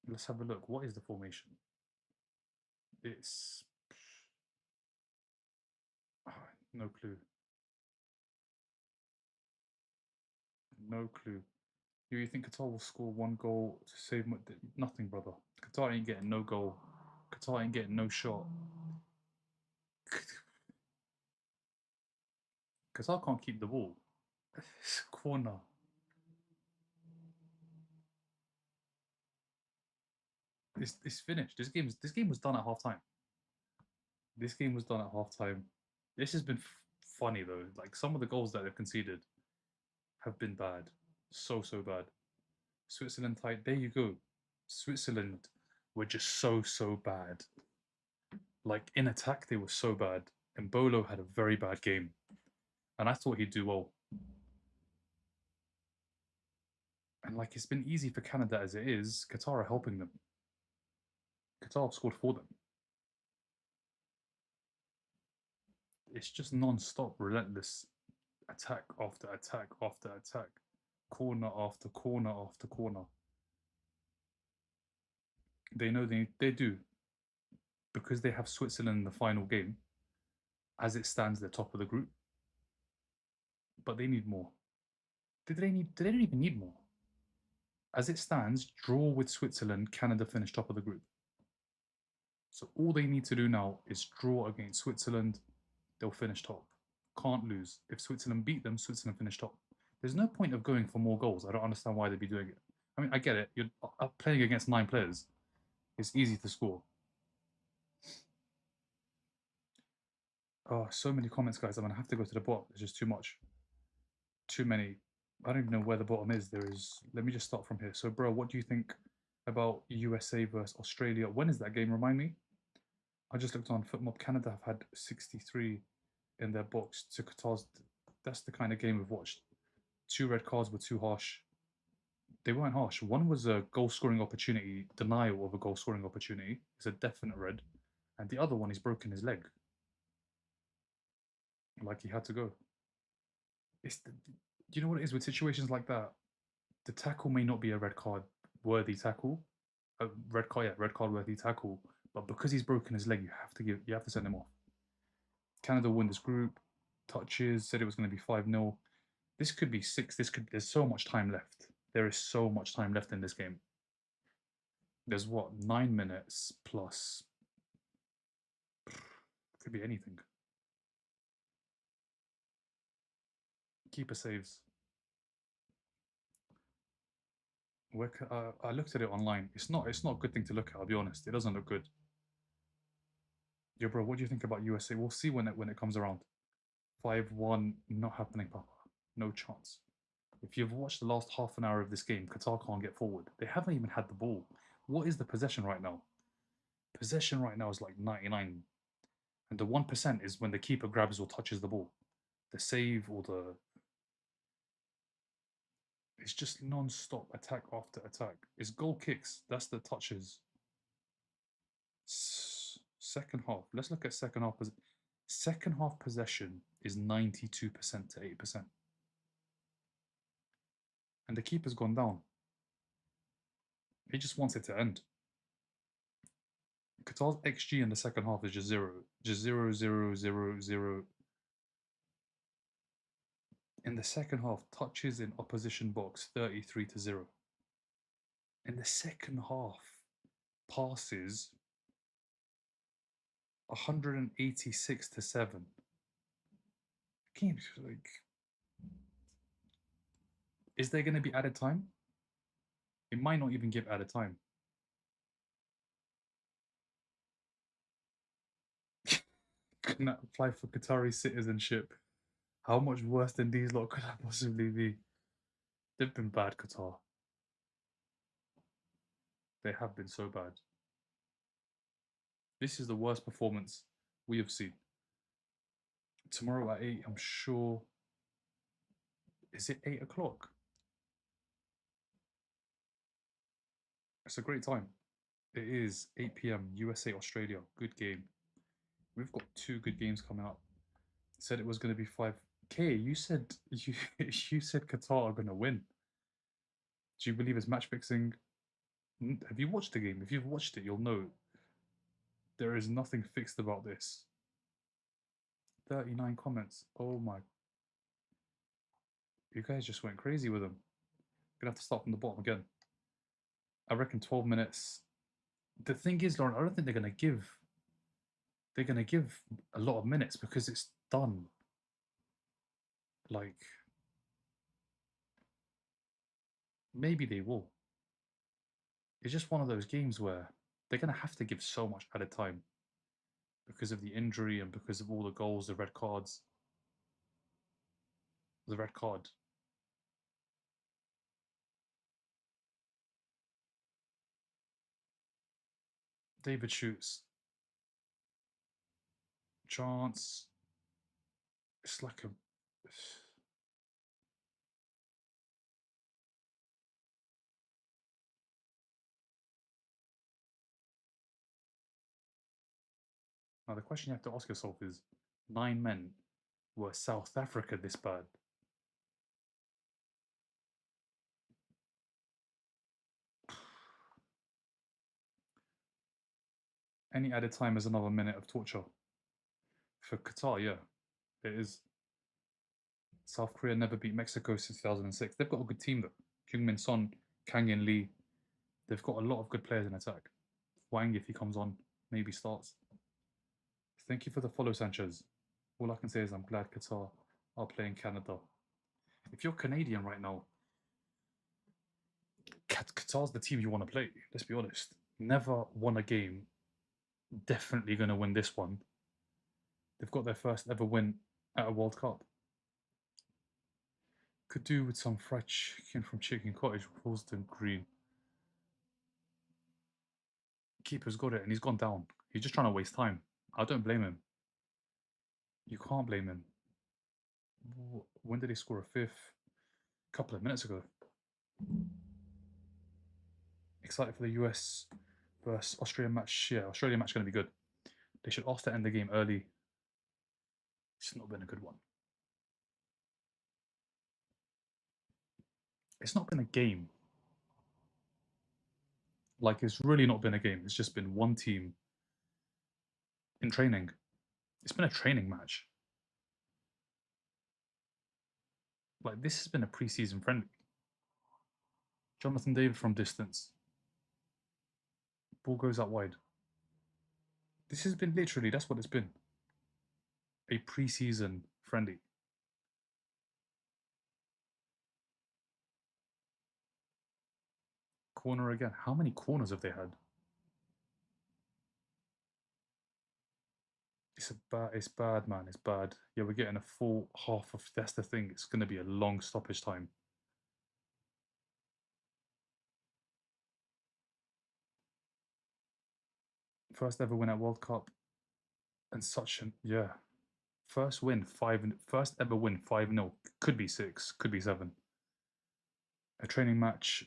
Let's have a look. What is the formation? It's no clue. No clue. You think Qatar will score one goal to save nothing, brother? Qatar ain't getting no goal. Qatar ain't getting no shot. Qatar can't keep the ball. Corner. It's finished. This game was done at half time. This game was done at half time. This has been funny though. Like some of the goals that they've conceded have been bad. So bad. Switzerland tied. There you go. Switzerland were just so bad. Like in attack, they were so bad. And Bolo had a very bad game. And I thought he'd do well. And like it's been easy for Canada as it is, Qatar are helping them. Qatar scored for them. It's just non-stop, relentless attack after attack after attack, corner after corner after corner. They know they do because they have Switzerland in the final game. As it stands, they're top of the group, but they need more. Did they need? They don't even need more. As it stands, draw with Switzerland, Canada finish top of the group. So all they need to do now is draw against Switzerland. They'll finish top. Can't lose. If Switzerland beat them, Switzerland finish top. There's no point of going for more goals. I don't understand why they'd be doing it. I mean, I get it. You're playing against 9 players. It's easy to score. Oh, so many comments, guys. I'm gonna have to go to the bottom. There's just too much. Too many. I don't even know where the bottom is. There is. Let me just start from here. So, bro, what do you think about USA versus Australia? When is that game? Remind me. I just looked on FootMob. Canada have had 63 in their box to Qatar's. That's the kind of game we've watched. 2 red cards were too harsh. They weren't harsh. One was a goal scoring opportunity, denial of a goal scoring opportunity. It's a definite red. And the other one, he's broken his leg. like he had to go. Do you know what it is with situations like that? The tackle may not be a red card worthy tackle, a red card worthy tackle, but because he's broken his leg, you have to send him off. Canada won this group, touches, said it was going to be 5-0. This could be 6. There's so much time left. There is so much time left in this game. There's what, 9 minutes plus, could be anything. Keeper saves. I looked at it online. It's not a good thing to look at, I'll be honest. It doesn't look good. Yo, bro, what do you think about USA? We'll see when it comes around. 5-1, not happening, Papa. No chance. If you've watched the last half an hour of this game, Qatar can't get forward. They haven't even had the ball. What is the possession right now? Possession right now is like 99. And the 1% is when the keeper grabs or touches the ball. The save or the... It's just non-stop attack after attack. It's goal kicks. That's the touches. Second half. Let's look at second half. Second half possession is 92% to 8%. And the keeper's gone down. He just wants it to end. Qatar's XG in the second half is just zero. Just 0, 0, 0, 0. In the second half, touches in opposition box 33 to 0. In the second half, passes 186 to 7. Games like, is there going to be added time? It might not even give added time. Couldn't apply for Qatari citizenship. How much worse than these lot could I possibly be? They've been bad, Qatar. They have been so bad. This is the worst performance we have seen. Tomorrow at 8, I'm sure. Is it 8 o'clock? It's a great time. It is 8 p.m. USA Australia. Good game. We've got 2 good games coming up. Said it was going to be 5K. You said you said Qatar are going to win. Do you believe it's match fixing? Have you watched the game? If you've watched it, you'll know there is nothing fixed about this. 39 comments. Oh my. You guys just went crazy with them. Gonna have to start from the bottom again. I reckon 12 minutes. The thing is, Lauren, I don't think they're gonna give a lot of minutes because it's done. Like, maybe they will. It's just one of those games where they're gonna have to give so much added time because of the injury and because of all the goals, the red cards. The red card. David shoots. Chance. It's like a. Now, the question you have to ask yourself is 9 men were South Africa this bad? Any added time is another minute of torture. For Qatar, yeah, it is. South Korea never beat Mexico since 2006. They've got a good team though. Kyungmin Son, Kang In Lee. They've got a lot of good players in attack. Wang, if he comes on, maybe starts. Thank you for the follow, Sanchez. All I can say is I'm glad Qatar are playing Canada. If you're Canadian right now, Qatar's the team you want to play. Let's be honest. Never won a game. Definitely going to win this one. They've got their first ever win at a World Cup. Could do with some fried chicken from Chicken Cottage, Ralston Green. Keeper's got it and he's gone down. He's just trying to waste time. I don't blame him. You can't blame him. When did he score a fifth? A couple of minutes ago. Excited for the US versus Australia match. Yeah, Australia match going to be good. They should ask to end the game early. It's not been a good one. It's not been a game. Like, it's really not been a game. It's just been one team in training. It's been a training match. Like, this has been a preseason friendly. Jonathan David from distance. Ball goes out wide. This has been literally, that's what it's been. A preseason friendly. Corner again. How many corners have they had? It's bad, man. It's bad. Yeah, we're getting a full half of. That's the thing. It's going to be a long stoppage time. First ever win at World Cup, and such an yeah. First win 5. First ever win 5-0. Could be 6. Could be 7. A training match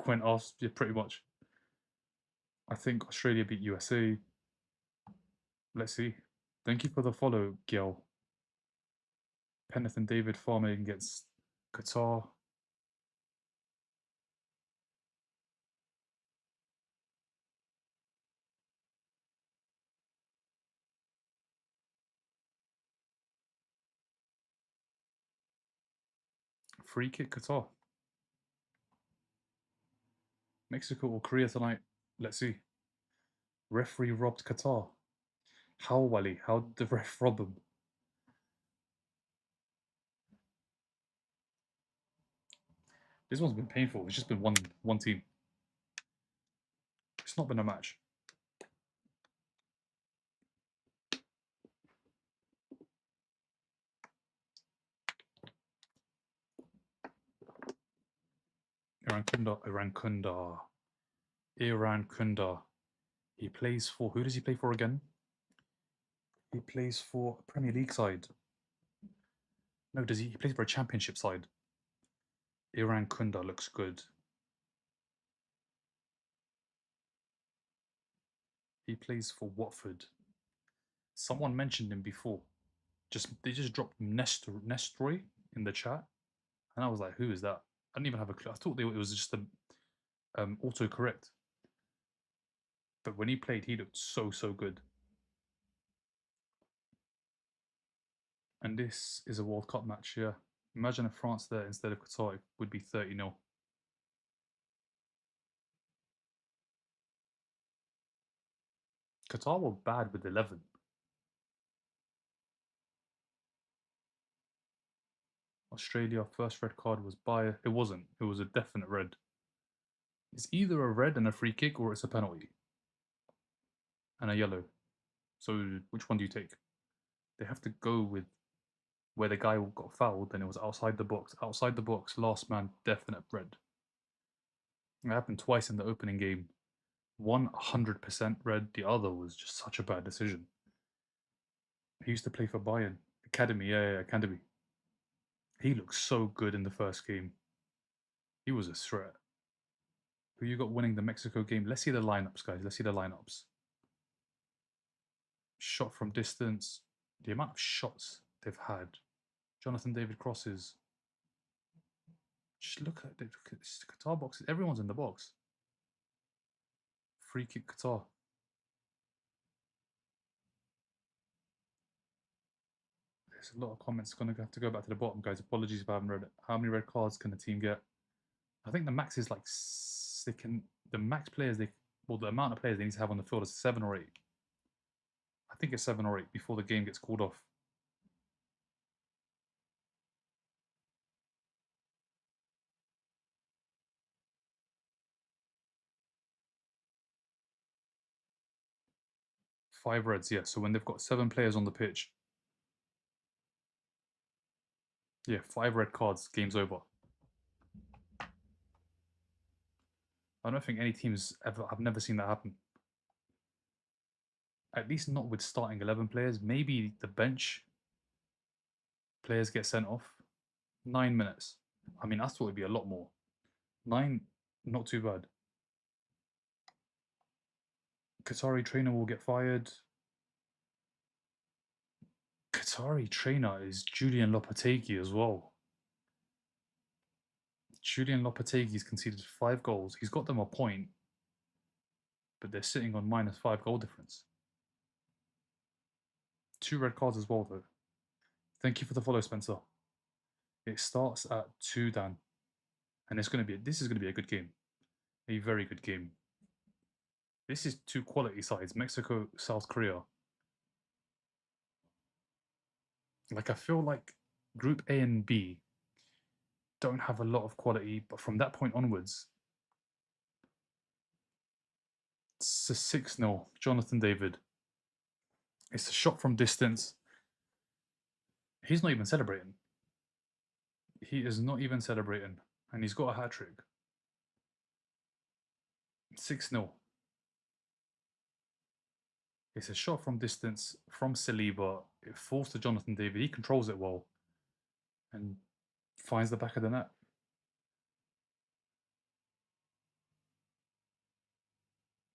went off. Yeah, pretty much. I think Australia beat USA. Let's see. Thank you for the follow, Gil. Penneth and David farming against Qatar. Free kick Qatar. Mexico or Korea tonight. Let's see. Referee robbed Qatar. How, Wally? How did the ref rob him? This one's been painful. It's just been one team. It's not been a match. Iran Kunda. He plays for, who does he play for again? He plays for a Premier League side. No, does he? He plays for a Championship side. Iran Kunda looks good. He plays for Watford. Someone mentioned him before. They just dropped Nestroy in the chat, and I was like, who is that? I didn't even have a clue. I thought it was just a autocorrect. But when he played, he looked so good. And this is a World Cup match, yeah. Imagine if France there instead of Qatar, it would be 30-0. Qatar were bad with 11. Australia, first red card was by. It wasn't. It was a definite red. It's either a red and a free kick or it's a penalty and a yellow. So which one do you take? They have to go with where the guy got fouled and it was outside the box. Outside the box, last man, definite red. It happened twice in the opening game. One 100% red, the other was just such a bad decision. He used to play for Bayern. Academy, yeah, Academy. He looked so good in the first game. He was a threat. Who you got winning the Mexico game? Let's see the lineups, guys. Let's see the lineups. Shot from distance. The amount of shots they've had. Jonathan David crosses. Just look at the Qatar boxes. Everyone's in the box. Free kick Qatar. There's a lot of comments. Gonna have to go back to the bottom, guys. Apologies if I haven't read it. How many red cards can the team get? I think the max is like the max players the amount of players they need to have on the field is 7 or 8. I think it's 7 or 8 before the game gets called off. Five reds, yeah. So when they've got 7 players on the pitch, yeah, 5 red cards, game's over. I don't think any teams ever. I've never seen that happen. At least not with starting 11 players. Maybe the bench players get sent off. 9 minutes. I mean, I thought it'd be a lot more. 9, not too bad. Qatari trainer will get fired. Qatari trainer is Julian Lopetegui as well. Julian Lopetegui's conceded 5 goals. He's got them a point, but they're sitting on -5 goal difference. 2 red cards as well, though. Thank you for the follow, Spencer. It starts at 2, Dan, and this is gonna be a good game, a very good game. This is 2 quality sides: Mexico, South Korea. Like I feel like Group A and B don't have a lot of quality, but from that point onwards, it's a 6-0. Jonathan David. It's a shot from distance. He's not even celebrating. He is not even celebrating, and he's got a hat trick. 6-0. It's a shot from distance from Saliba. It falls to Jonathan David. He controls it well and finds the back of the net.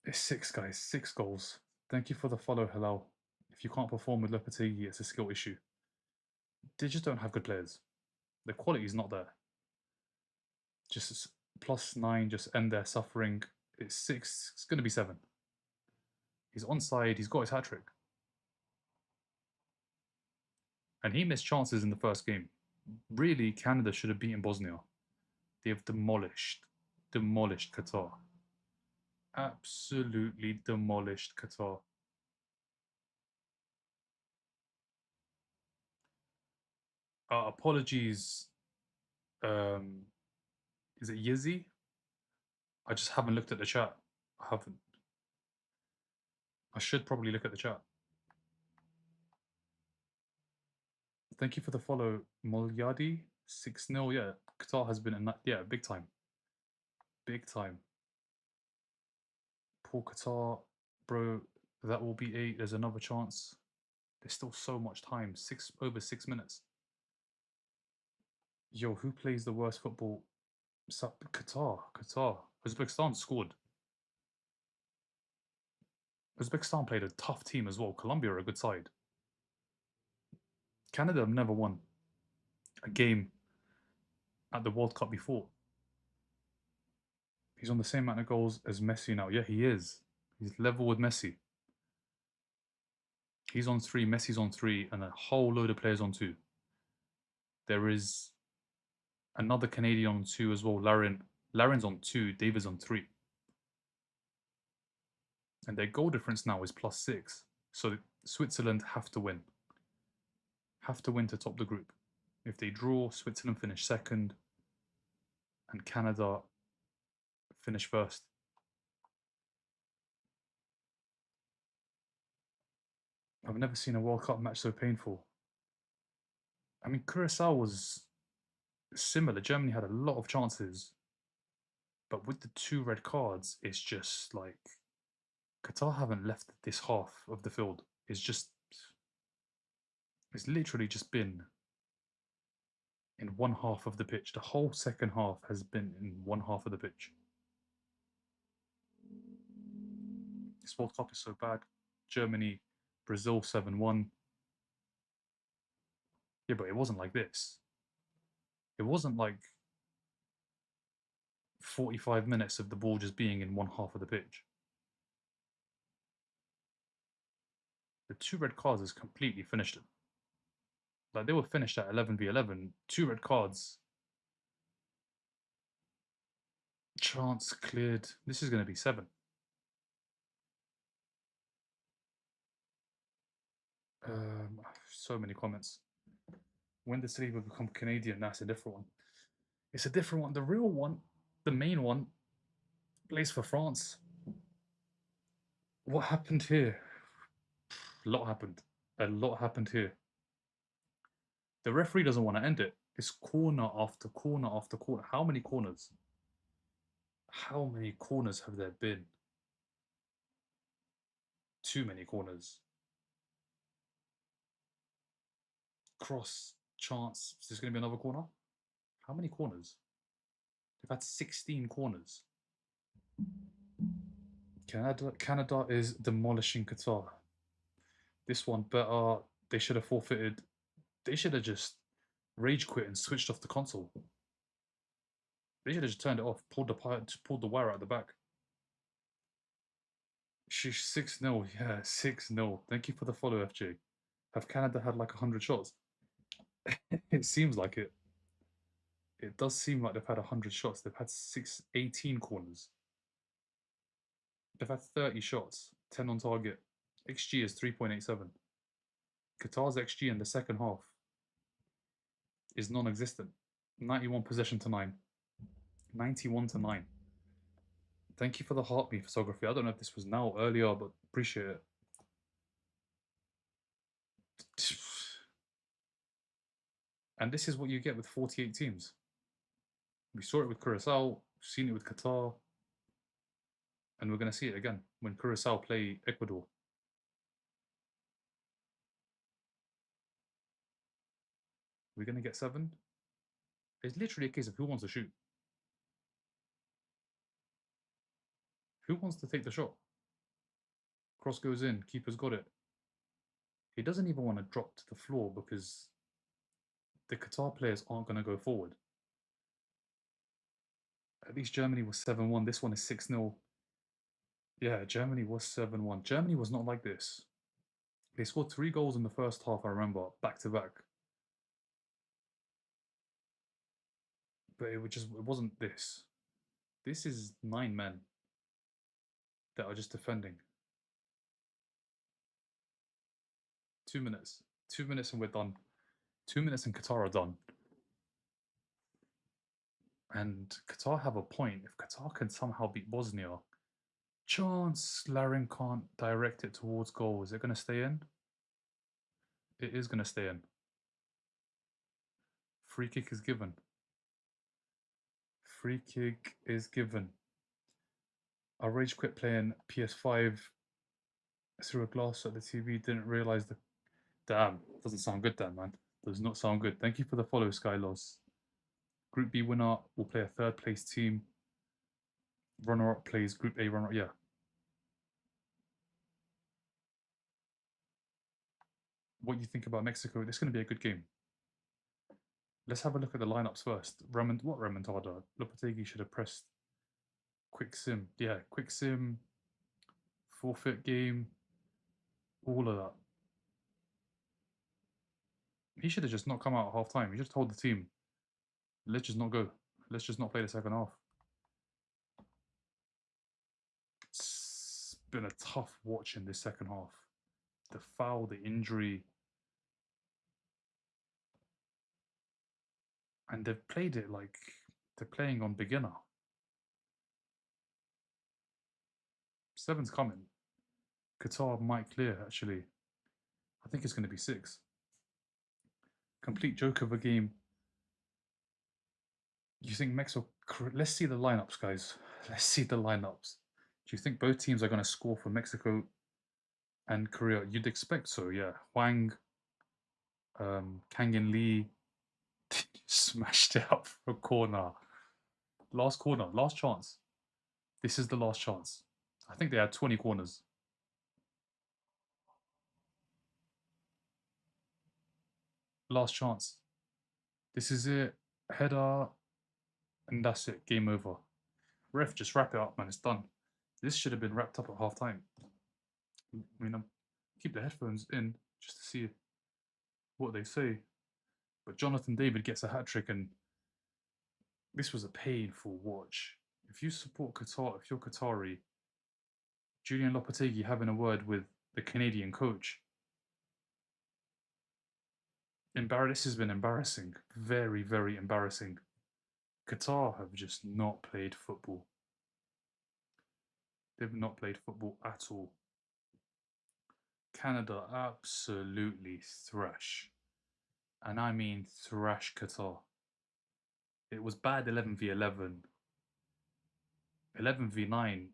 It's 6, guys. 6 goals. Thank you for the follow, Halal. If you can't perform with Lopetegui, it's a skill issue. They just don't have good players. The quality is not there. Just +9, just end their suffering. It's 6. It's going to be 7. He's onside. He's got his hat trick. And he missed chances in the first game. Really, Canada should have beaten Bosnia. They have demolished Qatar. Absolutely demolished Qatar. Apologies. Is it Yizzy? I just haven't looked at the chat. I haven't. I should probably look at the chat. Thank you for the follow, Molyadi. 6-0. Yeah, Qatar has been big time. Big time. Poor Qatar, bro. That will be 8. There's another chance. There's still so much time. Over 6 minutes. Yo, who plays the worst football? Qatar. Uzbekistan scored. Uzbekistan played a tough team as well. Colombia are a good side. Canada have never won a game at the World Cup before. He's on the same amount of goals as Messi now. Yeah, he is. He's level with Messi. He's on 3, Messi's on 3, and a whole load of players on 2. There is another Canadian on 2 as well, Larin. Larin's on 2, David's on 3. And their goal difference now is +6. So Switzerland have to win. Have to win to top the group. If they draw, Switzerland finish 2nd, and Canada finish 1st. I've never seen a World Cup match so painful. I mean, Curacao was similar. Germany had a lot of chances, but with the 2 red cards, it's just like Qatar haven't left this half of the field. It's literally just been in one half of the pitch. The whole second half has been in one half of the pitch. This World Cup is so bad. Germany, Brazil 7-1. Yeah, but it wasn't like this. It wasn't like 45 minutes of the ball just being in one half of the pitch. The 2 red cards has completely finished it. Like they were finished at 11v11. 2 red cards. Chance cleared. This is going to be 7. So many comments. When does Saliba become Canadian? That's a different one. It's a different one. The real one, the main one, plays for France. What happened here? A lot happened. A lot happened here. The referee doesn't want to end it. It's corner after corner after corner. How many corners? How many corners have there been? Too many corners. Cross, chance. Is this going to be another corner? How many corners? They've had 16 corners. Canada is demolishing Qatar. This one better They should have forfeited. They should have just rage quit and switched off the console. They should have just turned it off, pulled the wire out the back. Sheesh, 6-0. Yeah, 6-0. Thank you for the follow, FJ. Have Canada had like 100 shots? It seems like it. It does seem like they've had 100 shots. They've had 18 corners. They've had 30 shots, 10 on target. XG is 3.87. Qatar's XG in the second half is non-existent. 91 possession to 9. 91 to 9. Thank you for the heartbeat photography. I don't know if this was now or earlier, but appreciate it. And this is what you get with 48 teams. We saw it with Curacao, we've seen it with Qatar, and we're going to see it again when Curacao play Ecuador. We're going to get 7. It's literally a case of who wants to shoot. Who wants to take the shot? Cross goes in, keeper's got it. He doesn't even want to drop to the floor because the Qatar players aren't going to go forward. At least Germany was 7-1. This one is 6-0. Yeah, Germany was 7-1. Germany was not like this. They scored 3 goals in the first half, I remember, back to back. But it wasn't this. This is 9 men that are just defending. 2 minutes. 2 minutes and we're done. 2 minutes and Qatar are done. And Qatar have a point. If Qatar can somehow beat Bosnia, chance Larin can't direct it towards goal. Is it going to stay in? It is going to stay in. Free kick is given. Free kick is given. I rage quit playing PS5 through a glass at the TV. Didn't realize the. Damn, doesn't sound good, that man. Does not sound good. Thank you for the follow, Skylos. Group B winner will play a third place team. Runner up plays Group A runner up. Yeah. What you think about Mexico? This is going to be a good game. Let's have a look at the lineups first. What Remontada? Lopetegui should have pressed quick sim. Yeah, quick sim, forfeit game, all of that. He should have just not come out at half time. He just told the team, let's just not go. Let's just not play the second half. It's been a tough watch in this second half. The foul, the injury. And they've played it like they're playing on beginner. 7's coming. Qatar might clear, actually. I think it's going to be 6. Complete joke of a game. You think Mexico... Let's see the lineups, guys. Let's see the lineups. Do you think both teams are going to score for Mexico and Korea? You'd expect so, yeah. Wang, Kangin Lee smashed it up for a corner. Last corner, last chance. This is the last chance. I think they had 20 corners. Last chance. This is it. Header. And that's it. Game over. Ref, just wrap it up, man. It's done. This should have been wrapped up at half time. I mean, keep the headphones in just to see what they say. But Jonathan David gets a hat trick, and this was a painful watch. If you support Qatar, if you're Qatari, Julian Lopetegui having a word with the Canadian coach. This has been embarrassing. Very, very embarrassing. Qatar have just not played football. They've not played football at all. Canada absolutely thrash. And I mean thrash Qatar. It was bad 11v11. 11v9.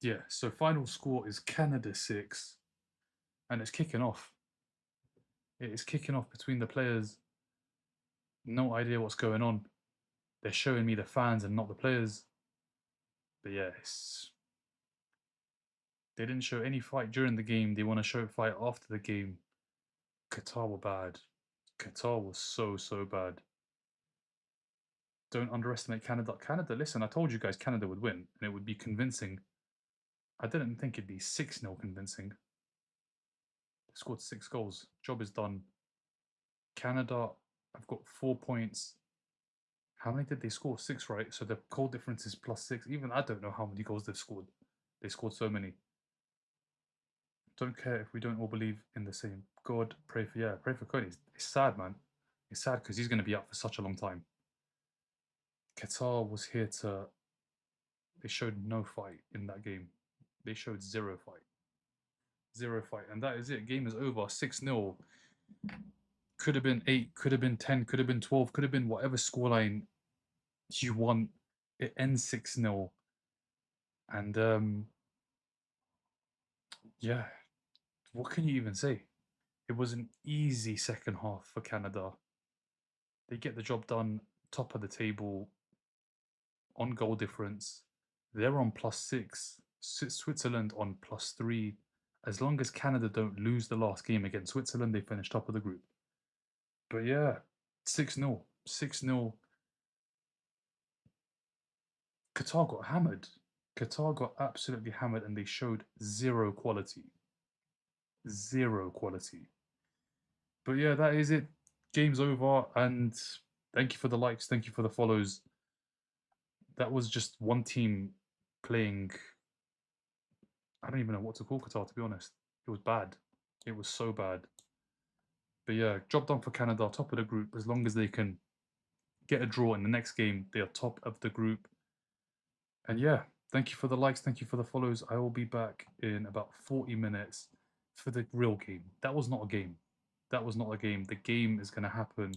Yeah, so final score is Canada 6. And it's kicking off. It is kicking off between the players. No idea what's going on. They're showing me the fans and not the players. But yeah, they didn't show any fight during the game. They want to show fight after the game. Qatar were bad. Qatar was so bad. Don't underestimate Canada. Canada, listen, I told you guys Canada would win, and it would be convincing. I didn't think it'd be 6-0 convincing. They scored 6 goals. Job is done. Canada, I've got 4 points. How many did they score? 6, right? So the goal difference is +6. Even I don't know how many goals they've scored. They scored so many. Don't care if we don't all believe in the same. God, pray for Cody. It's sad, man. It's sad because he's going to be out for such a long time. Qatar was here to. They showed no fight in that game. They showed zero fight. Zero fight. And that is it. Game is over. 6-0. Could have been 8, could have been 10, could have been 12, could have been whatever scoreline you want. It ends 6-0. And yeah, what can you even say? It was an easy second half for Canada. They get the job done, top of the table, on goal difference. They're on +6. Switzerland on +3. As long as Canada don't lose the last game against Switzerland, they finish top of the group. But yeah, 6-0. 6-0. Qatar got hammered. Qatar got absolutely hammered and they showed zero quality. Zero quality. But yeah, that is it. Game's over. And thank you for the likes. Thank you for the follows. That was just one team playing. I don't even know what to call Qatar, to be honest. It was bad. It was so bad. But yeah, job done for Canada, top of the group. As long as they can get a draw in the next game, they are top of the group. And yeah, thank you for the likes. Thank you for the follows. I will be back in about 40 minutes for the real game. That was not a game. That was not a game. The game is going to happen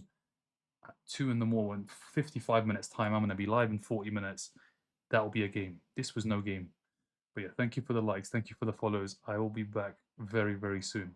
at 2 in the morning, 55 minutes time. I'm going to be live in 40 minutes. That will be a game. This was no game. But yeah, thank you for the likes. Thank you for the follows. I will be back very, very soon.